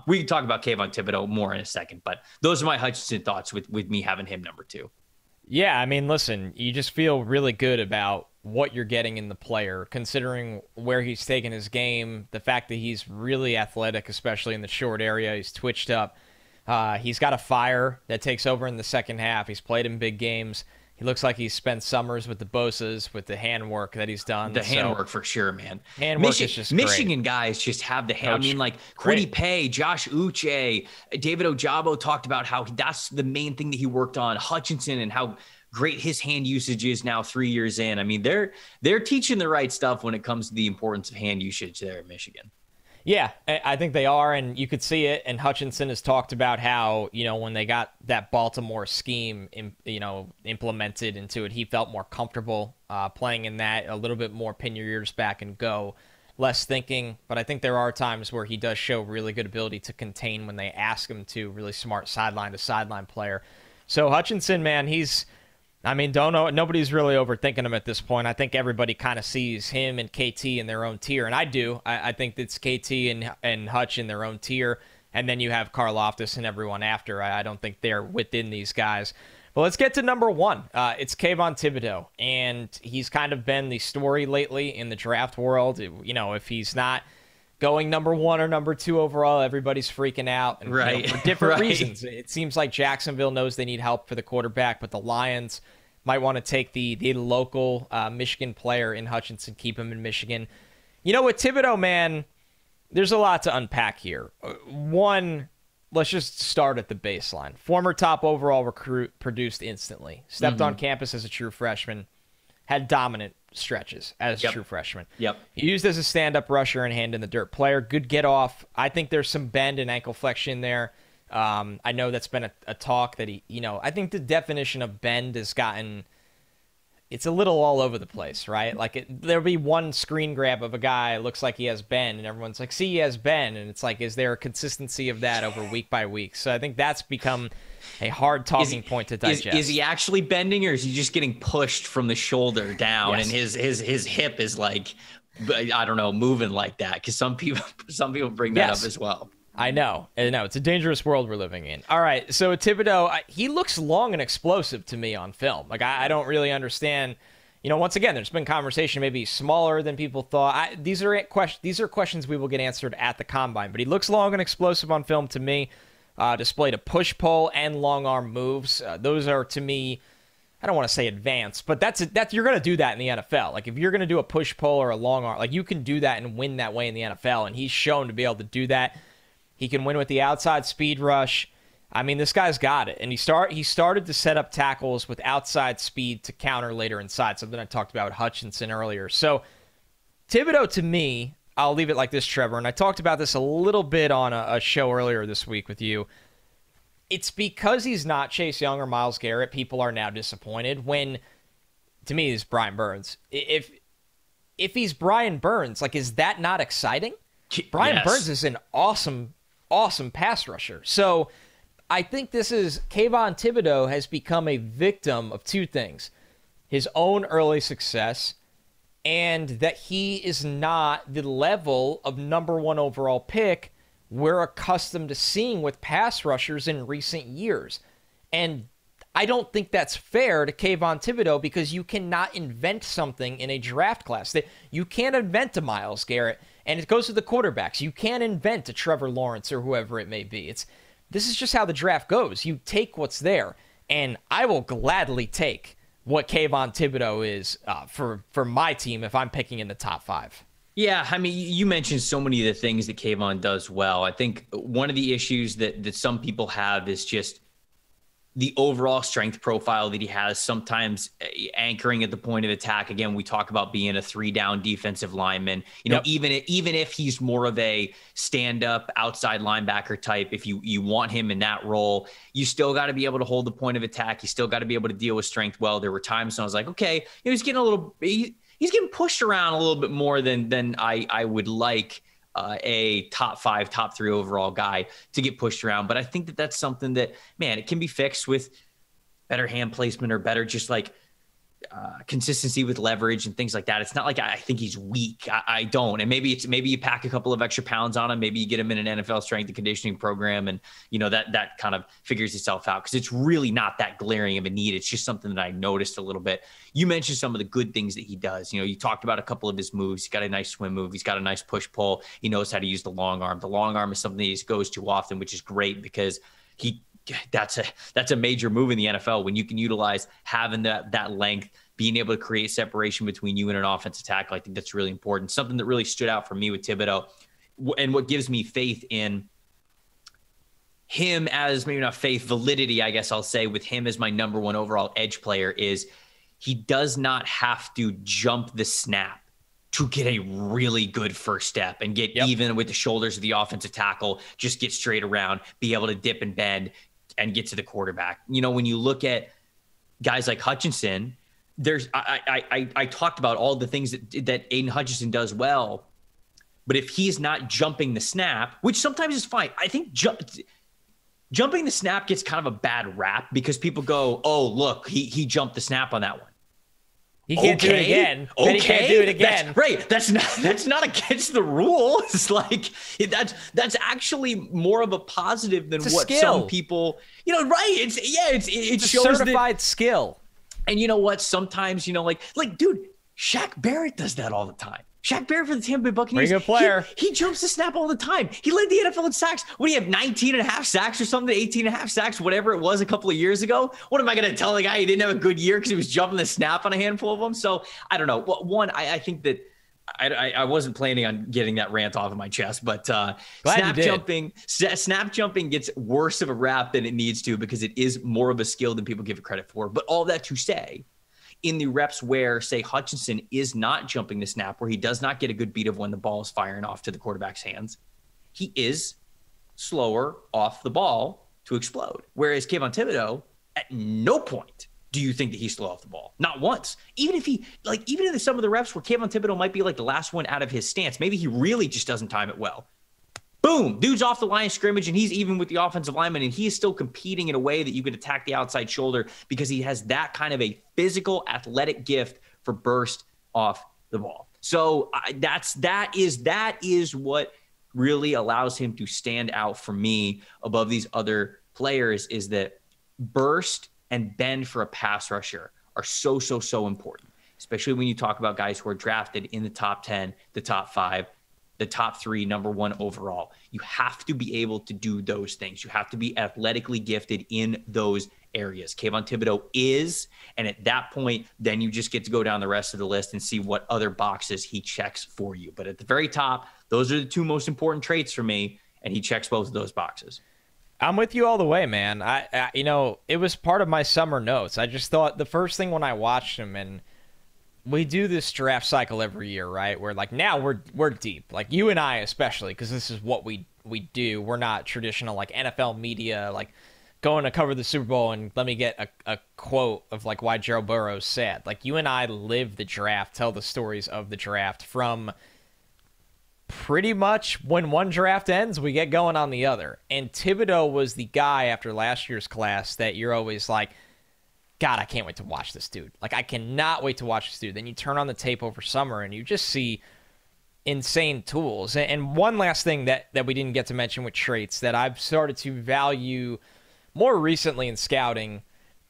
we can talk about Kayvon Thibodeaux more in a second, but those are my Hutchinson thoughts with me having him number 2. Yeah, I mean, listen, you just feel really good about what you're getting in the player, considering where he's taken his game, the fact that he's really athletic, especially in the short area. He's twitched up. He's got a fire that takes over in the second half. He's played in big games. He looks like he's spent summers with the Bosas, with the handwork that he's done. The handwork for sure, man. Handwork is just Michigan great. Guys just have the hand. I mean, like Kwity Paye, Josh Uche, David Ojabo talked about how that's the main thing that he worked on. Hutchinson and how great his hand usage is now 3 years in. I mean, they're teaching the right stuff when it comes to the importance of hand usage there at Michigan. Yeah, I think they are, and you could see it. And Hutchinson has talked about how, you know, when they got that Baltimore scheme, implemented into it, he felt more comfortable playing in that, a little bit more pin your ears back and go, less thinking. But I think there are times where he does show really good ability to contain when they ask him to, really smart sideline to sideline player. So Hutchinson, man, nobody's really overthinking him at this point. I think everybody kind of sees him and KT in their own tier, and I do. I think it's KT and Hutch in their own tier, and then you have Karlaftis and everyone after. I don't think they're within these guys. But let's get to number 1. It's Kayvon Thibodeaux, and he's kind of been the story lately in the draft world. You know, if he's not going number 1 or number 2 overall, everybody's freaking out, and, right, for different reasons. It seems like Jacksonville knows they need help for the quarterback, but the Lions might want to take the local Michigan player in Hutchinson, keep him in Michigan. You know, with Thibodeaux, man, there's a lot to unpack here. One, let's just start at the baseline. Former top overall recruit, produced instantly. Stepped on campus as a true freshman. Had dominant stretches as a true freshman. He used as a stand-up rusher and hand-in-the-dirt player. Good get-off. I think there's some bend and ankle flexion there. I know that's been a talk that I think the definition of bend has gotten, it's a little all over the place, right? Like there'll be one screen grab of a guy, looks like he has bend, and everyone's like, see, he has bend. And it's like, is there a consistency of that over week by week? So I think that's become a hard talking point to digest. Is he actually bending, or is he just getting pushed from the shoulder down? Yes. And his hip is like, I don't know, moving like that? Because some people bring that up as well. I know. It's a dangerous world we're living in. All right, so Thibodeaux, he looks long and explosive to me on film. Like, I don't really understand, once again, there's been conversation maybe smaller than people thought. These are questions we will get answered at the combine. But he looks long and explosive on film to me. Displayed a push-pull and long arm moves. Those are, to me, I don't want to say advanced, but that's you're going to do that in the NFL. Like if you're going to do a push-pull or a long arm, like you can do that and win that way in the NFL. And he's shown to be able to do that. He can win with the outside speed rush. I mean, this guy's got it. And he started to set up tackles with outside speed to counter later inside, something I talked about with Hutchinson earlier. So Thibodeaux, to me, I'll leave it like this, Trevor, and I talked about this a little bit on a show earlier this week with you. It's because he's not Chase Young or Myles Garrett, people are now disappointed when, to me, he's Brian Burns. If he's Brian Burns, like, is that not exciting? Brian Burns is an awesome pass rusher. So I think Kayvon Thibodeaux has become a victim of two things: his own early success, and that he is not the level of number 1 overall pick we're accustomed to seeing with pass rushers in recent years. And I don't think that's fair to Kayvon Thibodeaux, because you cannot invent something in a draft class. That you can't invent a Myles Garrett, and it goes to the quarterbacks. You can't invent a Trevor Lawrence or whoever it may be. This is just how the draft goes. You take what's there, and I will gladly take what Kayvon Thibodeaux is for my team if I'm picking in the top 5. Yeah, I mean, you mentioned so many of the things that Kayvon does well. I think one of the issues that some people have is just the overall strength profile that he has, sometimes anchoring at the point of attack. Again, we talk about being a 3-down defensive lineman. Even if he's more of a stand-up outside linebacker type, if you want him in that role, you still got to be able to hold the point of attack. You still got to be able to deal with strength well. There were times when I was like, okay, he's getting pushed around a little bit more than I would like a top 5, top 3 overall guy to get pushed around. But I think that's something that, man, it can be fixed with better hand placement or better just like consistency with leverage and things like that. It's not like I think he's weak. I don't. And maybe you pack a couple of extra pounds on him. Maybe you get him in an NFL strength and conditioning program, and that kind of figures itself out, because it's really not that glaring of a need. It's just something that I noticed a little bit. You mentioned some of the good things that he does. You talked about a couple of his moves. He's got a nice swim move. He's got a nice push pull. He knows how to use the long arm. The long arm is something that he goes to often, which is great, because that's a major move in the NFL when you can utilize having that length, being able to create separation between you and an offensive tackle. I think that's really important. Something that really stood out for me with Thibodeaux, and what gives me faith in him as, maybe not faith, validity, I guess I'll say, with him as my number 1 overall edge player, is he does not have to jump the snap to get a really good first step and get even with the shoulders of the offensive tackle, just get straight around, be able to dip and bend and get to the quarterback. When you look at guys like Hutchinson, I talked about all the things that Aiden Hutchinson does well, but if he's not jumping the snap, which sometimes is fine, I think jumping the snap gets kind of a bad rap, because people go, "Oh, look, he jumped the snap on that one. He can't do it again. Then he can't do it again." That's, right. That's not against the rule. It's like that's actually more of a positive than what some people, right. It shows a certified skill. And you know what? Sometimes, like dude, Shaq Barrett does that all the time. Shaq Barrett for the Tampa Bay Buccaneers. Pretty good player. He jumps the snap all the time. He led the NFL in sacks. What do you have, 19 and a half sacks or something? 18 and a half sacks, whatever it was a couple of years ago. What am I going to tell the guy he didn't have a good year because he was jumping the snap on a handful of them? So I don't know. One, I think that I wasn't planning on getting that rant off of my chest, but snap jumping gets worse of a rap than it needs to, because it is more of a skill than people give it credit for. But all that to say, in the reps where, say, Hutchinson is not jumping the snap, where he does not get a good beat of when the ball is firing off to the quarterback's hands, he is slower off the ball to explode. Whereas Kayvon Thibodeaux, at no point do you think that he's slow off the ball. Not once. Even in some of the reps where Kayvon Thibodeaux might be like the last one out of his stance, maybe he really just doesn't time it well. Boom, dude's off the line of scrimmage, and he's even with the offensive lineman, and he is still competing in a way that you could attack the outside shoulder, because he has that kind of a physical, athletic gift for burst off the ball. So that is what really allows him to stand out for me above these other players, is that burst and bend for a pass rusher are so important. especially when you talk about guys who are drafted in the top 10, the top 5, the top 3, number 1 overall. You have to be able to do those things. You have to be athletically gifted in those areas. Kayvon Thibodeaux is, and at that point, then you just get to go down the rest of the list and see what other boxes he checks for you. But at the very top, those are the 2 most important traits for me, and he checks both of those boxes. I'm with you all the way, man. I it was part of my summer notes. I just thought the first thing when I watched him, and we do this draft cycle every year, right? Where like now we're deep, like you and I especially, because this is what we do. We're not traditional like NFL media, like going to cover the Super Bowl and let me get a quote of like why Joe Burrow said. Like you and I live the draft, tell the stories of the draft from pretty much when one draft ends, we get going on the other. And Thibodeaux was the guy after last year's class that you're always like, God, I can't wait to watch this dude. Like, I cannot wait to watch this dude. Then you turn on the tape over summer and you just see insane tools. And one last thing that we didn't get to mention with traits that I've started to value more recently in scouting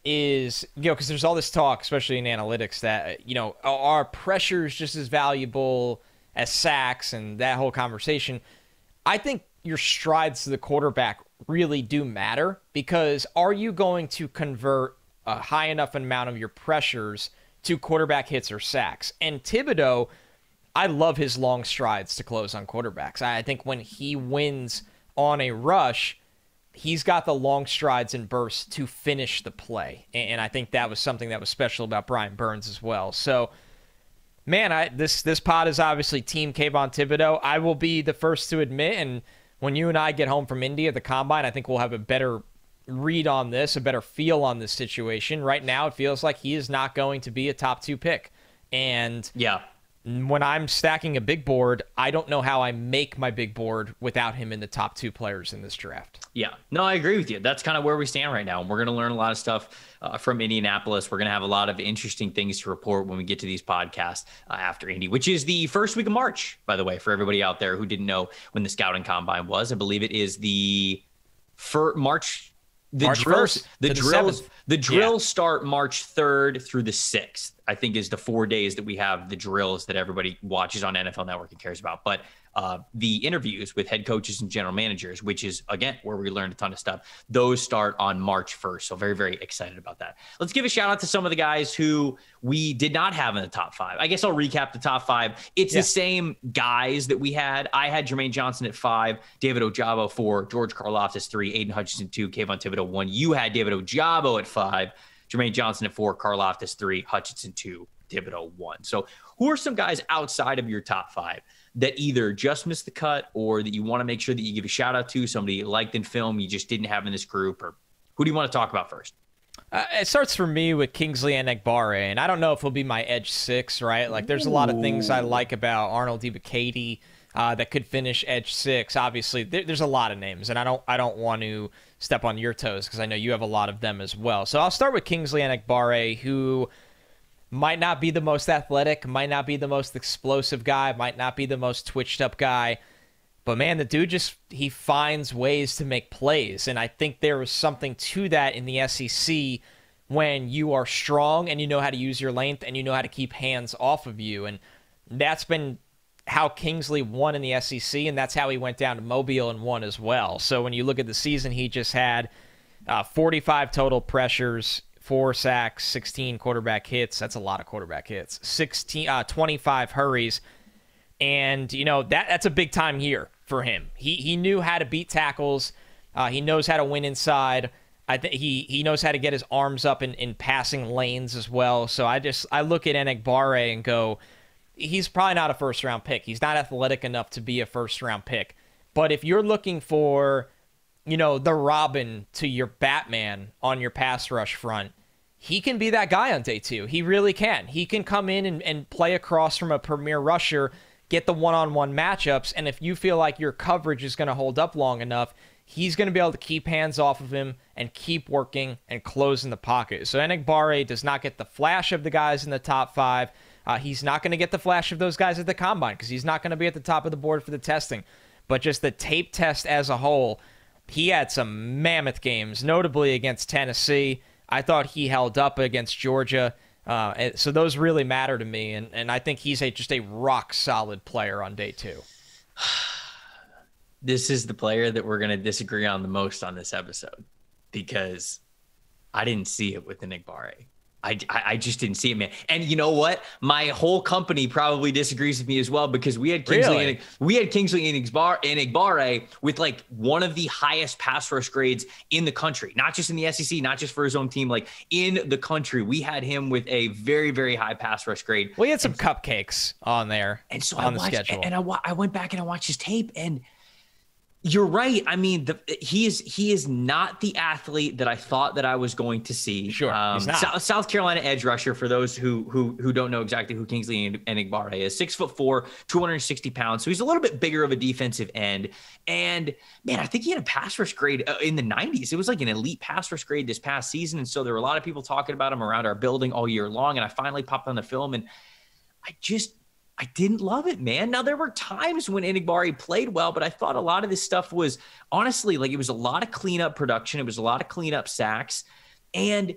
is, because there's all this talk, especially in analytics, that, are pressures just as valuable as sacks and that whole conversation. I think your strides to the quarterback really do matter, because are you going to convert a high enough amount of your pressures to quarterback hits or sacks? And Thibodeaux, I love his long strides to close on quarterbacks. I think when he wins on a rush, he's got the long strides and bursts to finish the play. And I think that was something that was special about Brian Burns as well. So, man, this pod is obviously Team Kayvon Thibodeaux. I will be the first to admit, and when you and I get home from Indy at the Combine, I think we'll have a better read on this, a better feel on this situation. Right now, it feels like he is not going to be a top 2 pick. And yeah, when I'm stacking a big board, I don't know how I make my big board without him in the top 2 players in this draft. Yeah, no, I agree with you. That's kind of where we stand right now. And we're going to learn a lot of stuff from Indianapolis. We're going to have a lot of interesting things to report when we get to these podcasts after Indy, which is the first week of March, by the way, for everybody out there who didn't know when the Scouting Combine was. I believe it is the March. March 1st, the drills start March 3rd through the 6th, I think, is the 4 days that we have the drills that everybody watches on NFL Network and cares about. But the interviews with head coaches and general managers, which is, again, where we learned a ton of stuff, those start on March 1st. So very, very excited about that. Let's give a shout out to some of the guys who we did not have in the top 5. I guess I'll recap the top 5. It's the same guys that we had. I had Jermaine Johnson at 5, David Ojabo 4, George Karlaftis 3, Aiden Hutchinson 2, Kayvon Thibodeaux 1. You had David Ojabo at 5, Jermaine Johnson at 4, Karlaftis 3, Hutchinson 2, Thibodeaux 1. So who are some guys outside of your top 5 that either just missed the cut or that you want to make sure that you give a shout out to, somebody you liked in film you just didn't have in this group? Or who do you want to talk about first? It starts for me with Kingsley Enagbare, and I don't know if he'll be my edge 6, right? Like, there's a lot of things I like about Arnold Ebiketie that could finish edge 6. Obviously, there's a lot of names, and I don't want to step on your toes because I know you have a lot of them as well. So I'll start with Kingsley Enagbare, who might not be the most athletic, might not be the most explosive guy, might not be the most twitched up guy. But man, the dude he finds ways to make plays. And I think there was something to that in the SEC when you are strong and you know how to use your length and you know how to keep hands off of you. And that's been how Kingsley won in the SEC, and that's how he went down to Mobile and won as well. So when you look at the season, he just had 45 total pressures, 4 sacks, 16 quarterback hits. That's a lot of quarterback hits. 25 hurries. And, that's a big time year for him. He knew how to beat tackles. He knows how to win inside. I think he knows how to get his arms up in passing lanes as well. So I look at Enagbare and go, he's probably not a first-round pick. He's not athletic enough to be a first-round pick. But if you're looking for, the Robin to your Batman on your pass rush front, he can be that guy on day 2. He really can. He can come in and play across from a premier rusher, get the one-on-one matchups, and if you feel like your coverage is going to hold up long enough, he's going to be able to keep hands off of him and keep working and close in the pocket. So Enagbare does not get the flash of the guys in the top 5. He's not going to get the flash of those guys at the Combine because he's not going to be at the top of the board for the testing. But just the tape test as a whole, he had some mammoth games, notably against Tennessee. I thought he held up against Georgia. And so those really matter to me, and I think he's just a rock solid player on day 2. This is the player that we're going to disagree on the most on this episode, because I didn't see it with Enagbare. I just didn't see it, man. And you know what? My whole company probably disagrees with me as well, because we had Kingsley Enagbare with like one of the highest pass rush grades in the country, not just in the SEC, not just for his own team, like in the country. We had him with a very, very high pass rush grade. Well, he had some cupcakes on there, and so on the schedule. And I went back and I watched his tape, and you're right. I mean, he is not the athlete that I thought that I was going to see. Sure, he's not. South Carolina edge rusher, for those who don't know exactly who Kingsley Enagbare is, 6'4", 260 pounds. So he's a little bit bigger of a defensive end. And man, I think he had a pass rush grade in the 90s. It was like an elite pass rush grade this past season. And so there were a lot of people talking about him around our building all year long. And I finally popped on the film, and I didn't love it, man. Now, there were times when Enagbare played well, but I thought a lot of this stuff was honestly, like, it was a lot of cleanup production. It was a lot of cleanup sacks, and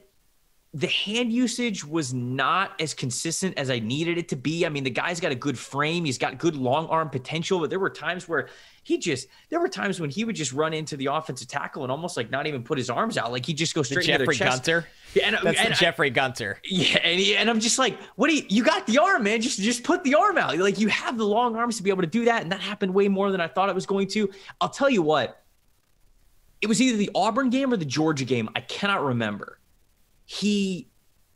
the hand usage was not as consistent as I needed it to be. I mean, the guy's got a good frame. He's got good long arm potential, but there were times when he would just run into the offensive tackle and almost like not even put his arms out. Like, he'd just go straight into their chest. Gunter. Yeah, that's Jeffrey Gunter. Yeah, and I'm just like, you got the arm, man. Just put the arm out. Like, you have the long arms to be able to do that, and that happened way more than I thought it was going to. I'll tell you what, it was either the Auburn game or the Georgia game. I cannot remember. He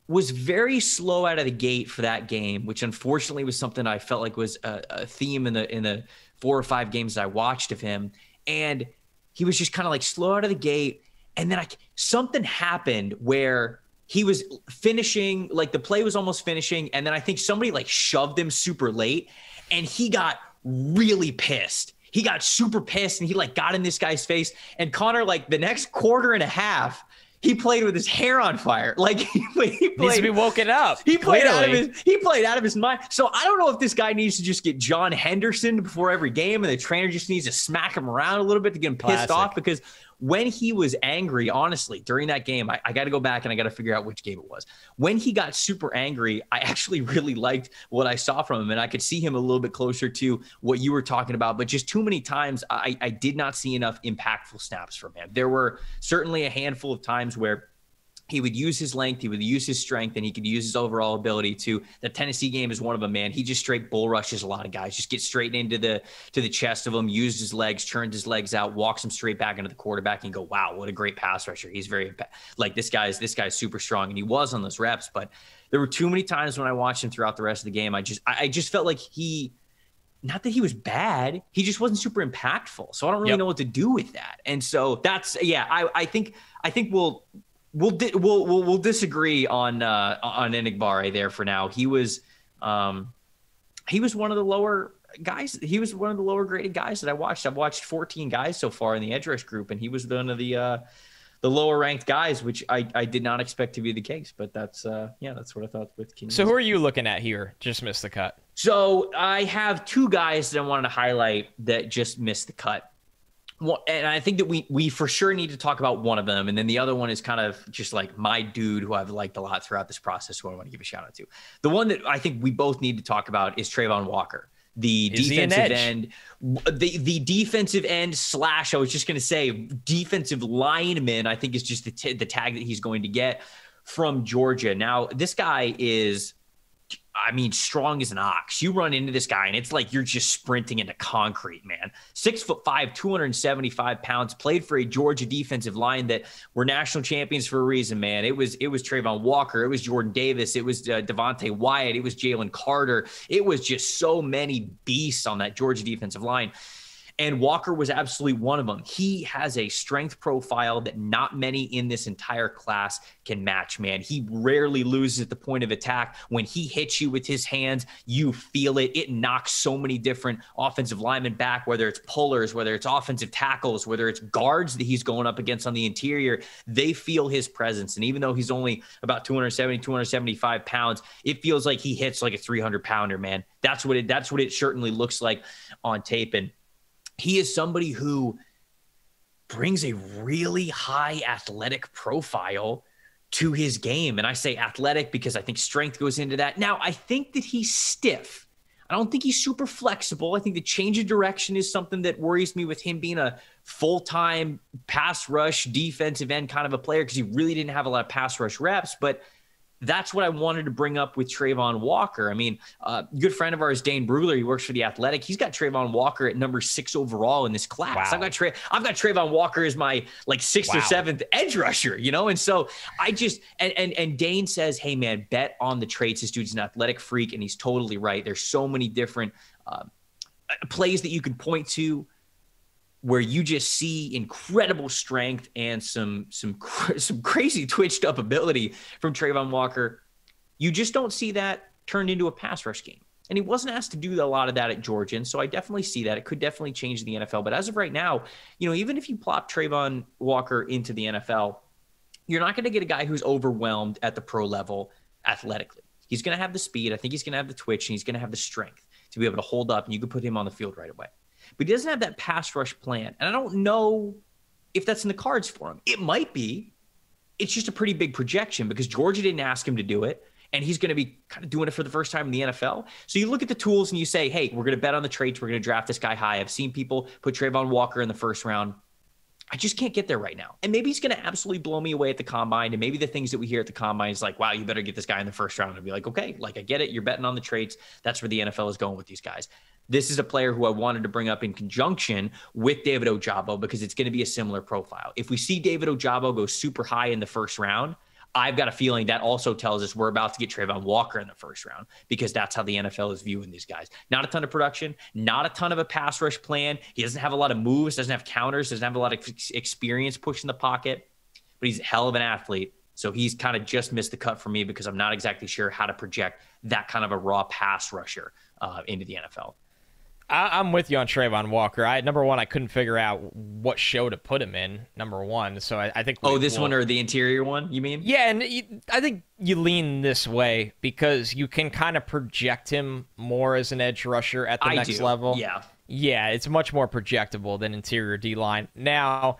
was very slow out of the gate for that game, which unfortunately was something I felt like was a theme in the 4 or 5 games that I watched of him. And he was just kind of like slow out of the gate. And then something happened where he was finishing, like the play was almost finishing. And then I think somebody like shoved him super late, and he got really pissed. He got super pissed, and he like got in this guy's face. And Connor, like the next quarter and a half, he played with his hair on fire. Like he played, needs to be woken up. He played out of his mind. So I don't know if this guy needs to just get John Henderson before every game, and the trainer just needs to smack him around a little bit to get him pissed off, because when he was angry, honestly, during that game, I got to go back and I got to figure out which game it was. When he got super angry, I actually really liked what I saw from him, and I could see him a little bit closer to what you were talking about. But just too many times, I did not see enough impactful snaps from him. There were certainly a handful of times where he would use his length, he would use his strength, and he could use his overall ability to. The Tennessee game is one of them, man. He just straight bull rushes a lot of guys, just gets straight into the chest of them, uses his legs, turns his legs out, walks him straight back into the quarterback, and go, wow, what a great pass rusher. He's very, like, this guy's super strong, and he was on those reps. But there were too many times when I watched him throughout the rest of the game, I just felt like not that he was bad, he just wasn't super impactful. So I don't really know what to do with that. And so that's, I think We'll disagree on Enagbare there for now. He was one of the lower guys. He was one of the lower graded guys that I watched. I've watched 14 guys so far in the edge rush group, and he was one of the lower ranked guys, which I did not expect to be the case. But that's what I thought with King. So who are you looking at here? Just missed the cut. So I have 2 guys that I wanted to highlight that just missed the cut. Well, and I think that we for sure need to talk about one of them. And then the other one is kind of just like my dude who I've liked a lot throughout this process, who I want to give a shout out to. The one that I think we both need to talk about is Travon Walker, the defensive end, the defensive end / I was just going to say defensive lineman, I think is just the tag that he's going to get from Georgia. Now, this guy is, strong as an ox. You run into this guy and it's like you're just sprinting into concrete, man. 6'5", 275 pounds, played for a Georgia defensive line that were national champions for a reason, man. It was Travon Walker. It was Jordan Davis. It was Devontae Wyatt. It was Jalen Carter. It was just so many beasts on that Georgia defensive line. And Walker was absolutely one of them. He has a strength profile that not many in this entire class can match, man. He rarely loses at the point of attack. When he hits you with his hands, you feel it. It knocks so many different offensive linemen back, whether it's pullers, whether it's offensive tackles, whether it's guards that he's going up against on the interior. They feel his presence. And even though he's only about 270, 275 pounds, it feels like he hits like a 300-pounder, man. That's what it certainly looks like on tape. And he is somebody who brings a really high athletic profile to his game. And I say athletic because I think strength goes into that. Now, I think that he's stiff. I don't think he's super flexible. I think the change of direction is something that worries me with him being a full-time pass rush defensive end kind of a player, because he really didn't have a lot of pass rush reps. But that's what I wanted to bring up with Travon Walker. I mean, good friend of ours, Dane Brugler, he works for The Athletic. He's got Travon Walker at number 6 overall in this class. Wow. I've got Travon Walker as my like 6th or 7th edge rusher, you know? And so I just, and Dane says, hey man, bet on the traits. This dude's an athletic freak, and he's totally right. There's so many different plays that you could point to where you just see incredible strength and some crazy twitched up ability from Travon Walker. You just don't see that turned into a pass rush game. And he wasn't asked to do a lot of that at Georgia. And so I definitely see that. It could definitely change the NFL. But as of right now, you know, even if you plop Travon Walker into the NFL, you're not going to get a guy who's overwhelmed at the pro level athletically. He's going to have the speed. I think he's going to have the twitch, and he's going to have the strength to be able to hold up, and you can put him on the field right away. But he doesn't have that pass rush plan. And I don't know if that's in the cards for him. It might be. It's just a pretty big projection because Georgia didn't ask him to do it, and he's going to be kind of doing it for the first time in the NFL. So you look at the tools and you say, hey, we're going to bet on the traits. We're going to draft this guy high. I've seen people put Travon Walker in the first round. I just can't get there right now. And maybe he's going to absolutely blow me away at the combine. And maybe the things that we hear at the combine is like, wow, you better get this guy in the first round. And be like, okay, like I get it. You're betting on the traits. That's where the NFL is going with these guys. This is a player who I wanted to bring up in conjunction with David Ojabo because it's going to be a similar profile. If we see David Ojabo go super high in the first round, I've got a feeling that also tells us we're about to get Travon Walker in the first round, because that's how the NFL is viewing these guys. Not a ton of production, not a ton of a pass rush plan. He doesn't have a lot of moves, doesn't have counters, doesn't have a lot of experience pushing the pocket, but he's a hell of an athlete. So he's kind of just missed the cut for me because I'm not exactly sure how to project that kind of a raw pass rusher into the NFL. I'm with you on Travon Walker. Number one, I couldn't figure out what show to put him in, number one. So I think... this one or the interior one, you mean? Yeah, and I think you lean this way because you can kind of project him more as an edge rusher at the next level. Yeah. Yeah, it's much more projectable than interior D-line. Now,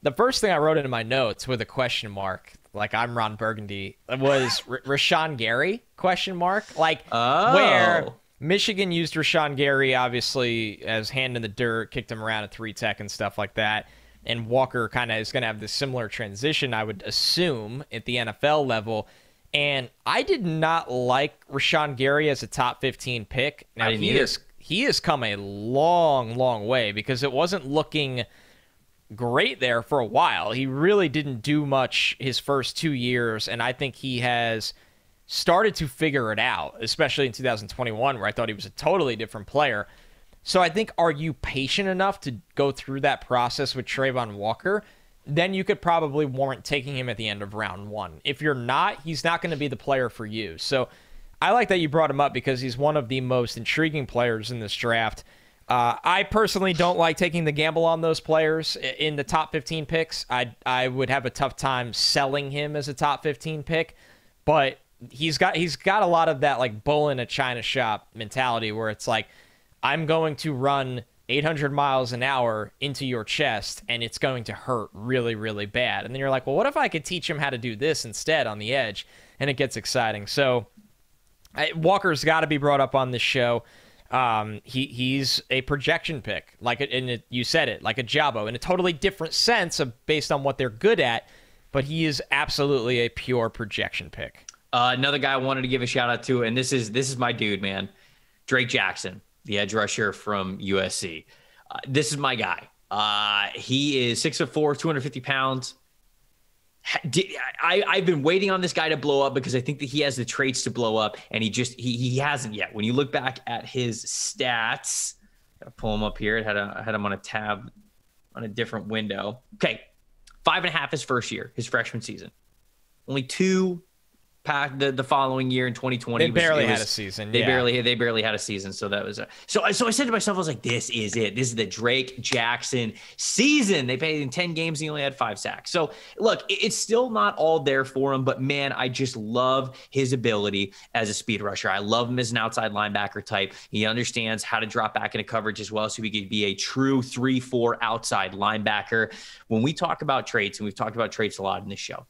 the first thing I wrote into my notes with a question mark, like I'm Ron Burgundy, was Rashawn Gary, question mark? Like, where... Michigan used Rashawn Gary, obviously, as hand in the dirt, kicked him around at 3-tech and stuff like that. And Walker kind of is going to have this similar transition, I would assume, at the NFL level. And I did not like Rashawn Gary as a top 15 pick. Now, he has come a long, long way because it wasn't looking great there for a while. He really didn't do much his first 2 years, and I think he has started to figure it out, especially in 2021, where I thought he was a totally different player. So I think, are you patient enough to go through that process with Travon Walker? Then you could probably warrant taking him at the end of round one. If you're not, he's not going to be the player for you. So I like that you brought him up because he's one of the most intriguing players in this draft. I personally don't like taking the gamble on those players in the top 15 picks. I would have a tough time selling him as a top 15 pick, but he's got a lot of that like bull in a china shop mentality where it's like, I'm going to run 800 miles an hour into your chest and it's going to hurt really, really bad. And then you're like, well, what if I could teach him how to do this instead on the edge? And it gets exciting. So Walker's got to be brought up on this show. He's a projection pick, you said it, like a Jabo, in a totally different sense based on what they're good at, but he is absolutely a pure projection pick. Another guy I wanted to give a shout out to, and this is my dude, man. Drake Jackson, the edge rusher from USC. This is my guy. He is 6'4", 250 pounds. I've been waiting on this guy to blow up because I think that he has the traits to blow up, and he hasn't yet. When you look back at his stats, gotta pull him up here. I had him on a tab on a different window. Okay, 5.5 his first year, his freshman season. Only 2 the following year in 2020. They barely had a season. They barely had a season. So that was so I said to myself, I was like, this is it. This is the Drake Jackson season. They played in 10 games. He only had 5 sacks. So look, it's still not all there for him, but man, I just love his ability as a speed rusher. I love him as an outside linebacker type. He understands how to drop back into coverage as well. So he could be a true 3-4 outside linebacker. When we talk about traits, and we've talked about traits a lot in this show,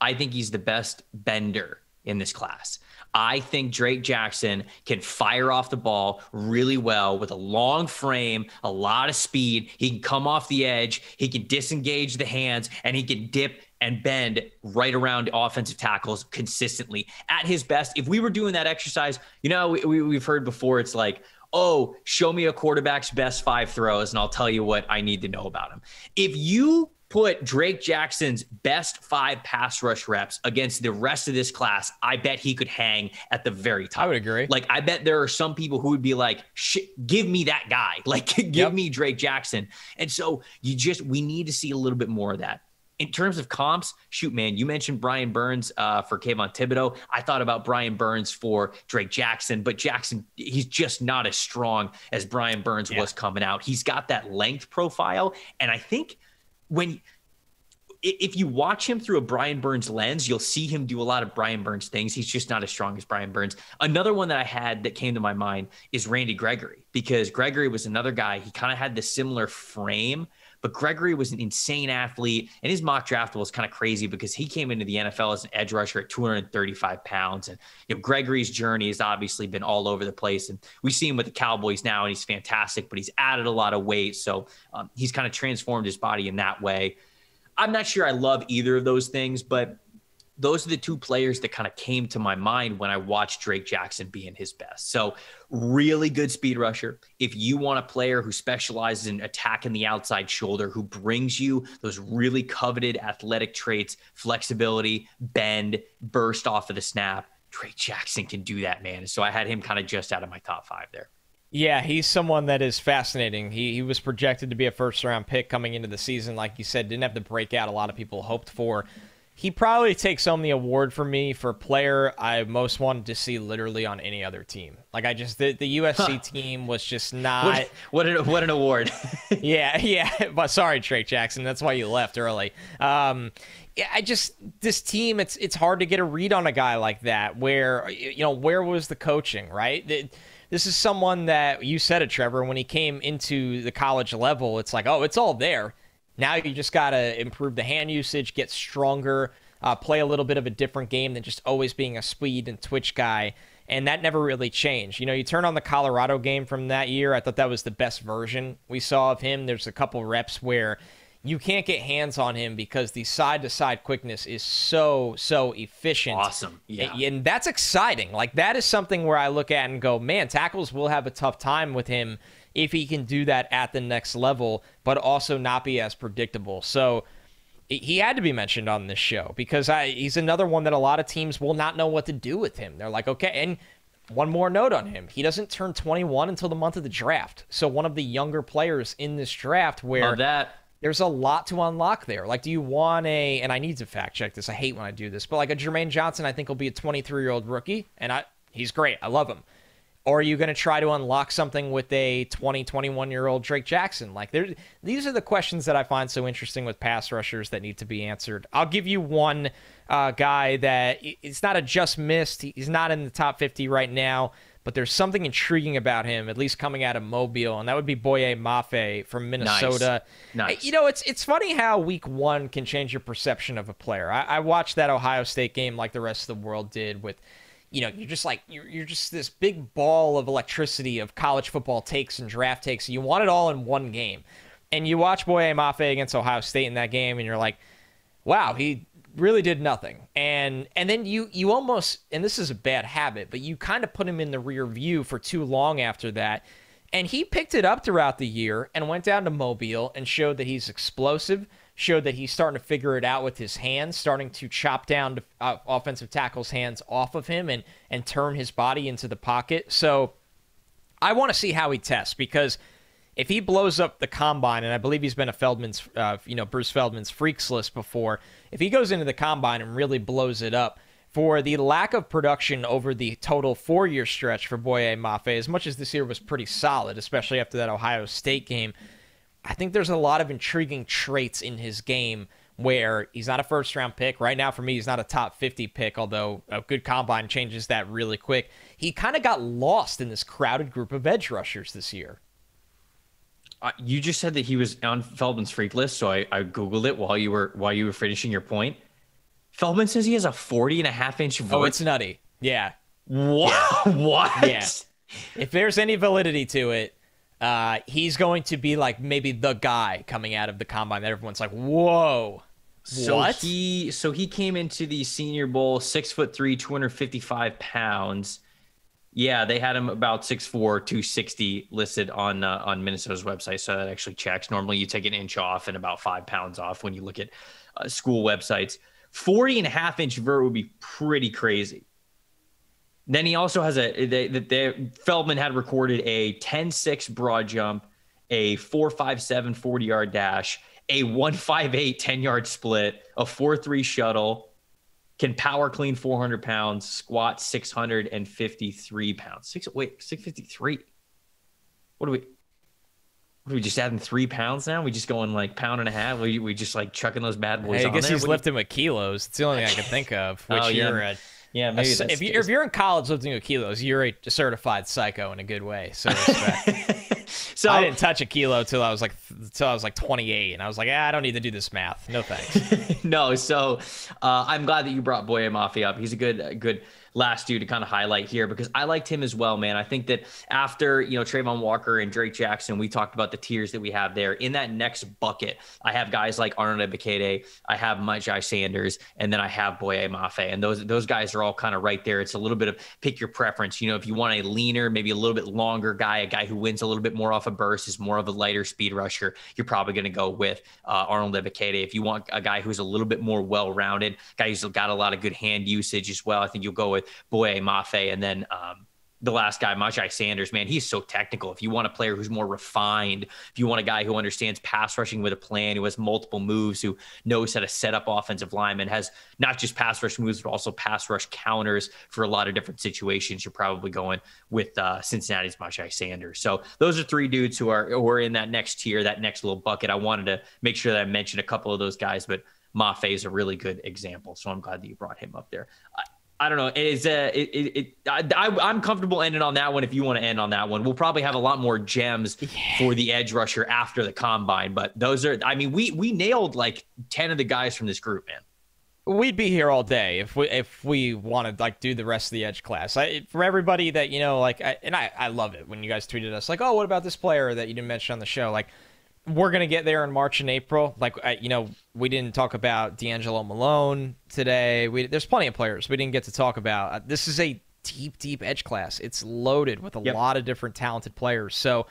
I think he's the best bender in this class. I think Drake Jackson can fire off the ball really well with a long frame, a lot of speed. He can come off the edge. He can disengage the hands, and he can dip and bend right around offensive tackles consistently at his best. If we were doing that exercise, we've heard before, it's like, oh, show me a quarterback's best 5 throws, and I'll tell you what I need to know about him. If you put Drake Jackson's best 5 pass rush reps against the rest of this class, I bet he could hang at the very top. I would agree. Like, I bet there are some people who would be like, give me that guy. Like, give me Drake Jackson. And so we need to see a little bit more of that. In terms of comps, shoot, man, you mentioned Brian Burns for Kayvon Thibodeau. I thought about Brian Burns for Drake Jackson, but Jackson, he's just not as strong as Brian Burns was coming out. He's got that length profile, and I think if you watch him through a Brian Burns lens, you'll see him do a lot of Brian Burns things. He's just not as strong as Brian Burns. Another one that I had that came to my mind is Randy Gregory, because Gregory was another guy. He kind of had this similar frame, but Gregory was an insane athlete, and his mock draft was kind of crazy because he came into the NFL as an edge rusher at 235 pounds. And Gregory's journey has obviously been all over the place, and we see him with the Cowboys now, and he's fantastic, but he's added a lot of weight, so he's kind of transformed his body in that way. I'm not sure I love either of those things, but those are the 2 players that kind of came to my mind when I watched Drake Jackson being his best. So really good speed rusher. If you want a player who specializes in attacking the outside shoulder, who brings you those really coveted athletic traits, flexibility, bend, burst off of the snap, Drake Jackson can do that, man. So I had him kind of just out of my top 5 there. Yeah, he's someone that is fascinating. He was projected to be a first-round pick coming into the season. Like you said, didn't have the breakout a lot of people hoped for. He probably takes home the award for me for player I most wanted to see literally on any other team. Like, the USC team was just not... What an award. Yeah. But sorry, Drake Jackson. That's why you left early. This team, it's hard to get a read on a guy like that where was the coaching, right? This is someone that, you said it, Trevor, when he came into the college level, it's like, oh, it's all there. Now you just got to improve the hand usage, get stronger, play a little bit of a different game than just always being a speed and twitch guy. And that never really changed. You turn on the Colorado game from that year. I thought that was the best version we saw of him. There's a couple reps where you can't get hands on him because the side-to-side quickness is so efficient. Awesome. Yeah. And that's exciting. Like, that is something where I look at and go, man, tackles will have a tough time with him if he can do that at the next level, but also not be as predictable. So he had to be mentioned on this show because he's another one that a lot of teams will not know what to do with him. They're like, okay, and one more note on him. He doesn't turn 21 until the month of the draft. So one of the younger players in this draft where... Love that. There's a lot to unlock there. Like, do you want and I need to fact check this. I hate when I do this, but like a Jermaine Johnson, I think will be a 23-year-old rookie, and he's great. I love him. Or are you going to try to unlock something with a 21-year-old Drake Jackson? Like, these are the questions that I find so interesting with pass rushers that need to be answered. I'll give you one guy that it's not a just missed. He's not in the top 50 right now, but there's something intriguing about him, at least coming out of Mobile, and that would be Boye Mafe from Minnesota. Nice. It's funny how week 1 can change your perception of a player. I watched that Ohio State game like the rest of the world did with, you're just like, you're just this big ball of electricity of college football takes and draft takes. You want it all in one game. And you watch Boye Mafe against Ohio State in that game, and you're like, wow, he really did nothing. And then you almost, and this is a bad habit, but you kind of put him in the rear view for too long after that. And he picked it up throughout the year and went down to Mobile and showed that he's explosive, showed that he's starting to figure it out with his hands, starting to chop down offensive tackles' hands off of him and turn his body into the pocket. So I want to see how he tests, because if he blows up the combine, and I believe he's been a Bruce Feldman's freaks list before, if he goes into the combine and really blows it up, for the lack of production over the total 4-year stretch for Boye Mafe, as much as this year was pretty solid, especially after that Ohio State game, I think there's a lot of intriguing traits in his game where he's not a first-round pick. Right now, for me, he's not a top 50 pick, although a good combine changes that really quick. He kind of got lost in this crowded group of edge rushers this year. You just said that he was on Feldman's freak list, so I Googled it while you were finishing your point. Feldman says he has a 40.5-inch vert. Oh, it's nutty. Yeah. What? Yeah. What? Yeah. If there's any validity to it, he's going to be like maybe the guy coming out of the combine that everyone's like, whoa. What? So he came into the Senior Bowl 6'3", 255 pounds. Yeah, they had him about 6'4", 260 listed on Minnesota's website, so that actually checks. Normally, you take an inch off and about 5 pounds off when you look at school websites. 40.5-inch vert would be pretty crazy. Then he also has Feldman had recorded a 10.6 broad jump, a 4.57 40-yard dash, a 1.58 10-yard split, a 4.3 shuttle, can power clean 400 pounds, squat 653 pounds. 653. What are we just adding 3 pounds now? We just going like pound and a half? We just like chucking those bad boys on I guess there? he's lifting with kilos. It's the only thing I can think of. Which maybe if you're in college lifting with kilos, you're a certified psycho in a good way. So respect. So I didn't touch a kilo till I was like 28, and I was like, I don't need to do this math. No thanks. No, so I'm glad that you brought Boye Mafe up. He's a good last dude to kind of highlight here because I liked him as well, man. I think that after, Trayvon Walker and Drake Jackson, we talked about the tiers that we have there. In that next bucket, I have guys like Arnold Ebiketie, I have Myjai Sanders, and then I have Boye Mafe. And those guys are all kind of right there. It's a little bit of pick your preference. If you want a leaner, maybe a little bit longer guy, a guy who wins a little bit more off a burst, is more of a lighter speed rusher, you're probably going to go with Arnold Ebiketie. If you want a guy who's a little bit more well-rounded, guy who's got a lot of good hand usage as well, I think you'll go with Boye Mafe. And then the last guy, Myjai Sanders, man, he's so technical. If you want a player who's more refined, if you want a guy who understands pass rushing with a plan, who has multiple moves, who knows how to set up offensive linemen, has not just pass rush moves, but also pass rush counters for a lot of different situations, you're probably going with Cincinnati's Myjai Sanders. So those are three dudes who are in that next tier, that next little bucket. I wanted to make sure that I mentioned a couple of those guys, but Mafe is a really good example. So I'm glad that you brought him up there. I don't know. I'm comfortable ending on that one. If you want to end on that one, we'll probably have a lot more gems for the edge rusher after the combine. But we nailed like 10 of the guys from this group, man. We'd be here all day if we wanted like do the rest of the edge class. For everybody that I love it when you guys tweeted us like, oh, what about this player that you didn't mention on the show? Like, we're going to get there in March and April. Like, we didn't talk about D'Angelo Malone today. There's plenty of players we didn't get to talk about. This is a deep edge class. It's loaded with a lot of different talented players. So,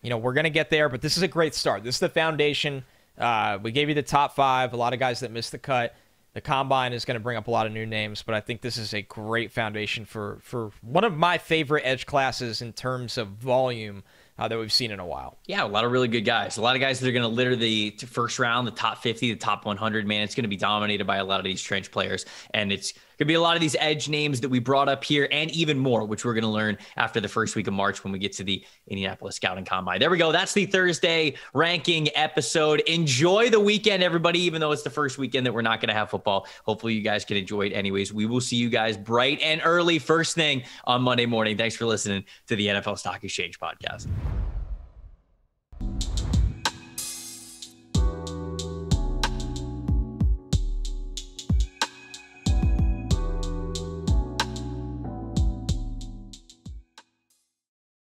we're going to get there, but this is a great start. This is the foundation. We gave you the top 5, a lot of guys that missed the cut. The combine is going to bring up a lot of new names, but I think this is a great foundation for one of my favorite edge classes in terms of volume that we've seen in a while. Yeah, a lot of really good guys. A lot of guys that are going to litter the first round, the top 50, the top 100, man. It's going to be dominated by a lot of these trench players. And it's going to be a lot of these edge names that we brought up here and even more, which we're going to learn after the first week of March when we get to the Indianapolis Scouting Combine. There we go. That's the Thursday ranking episode. Enjoy the weekend, everybody, even though it's the first weekend that we're not going to have football. Hopefully you guys can enjoy it anyways. We will see you guys bright and early first thing on Monday morning. Thanks for listening to the NFL Stock Exchange podcast.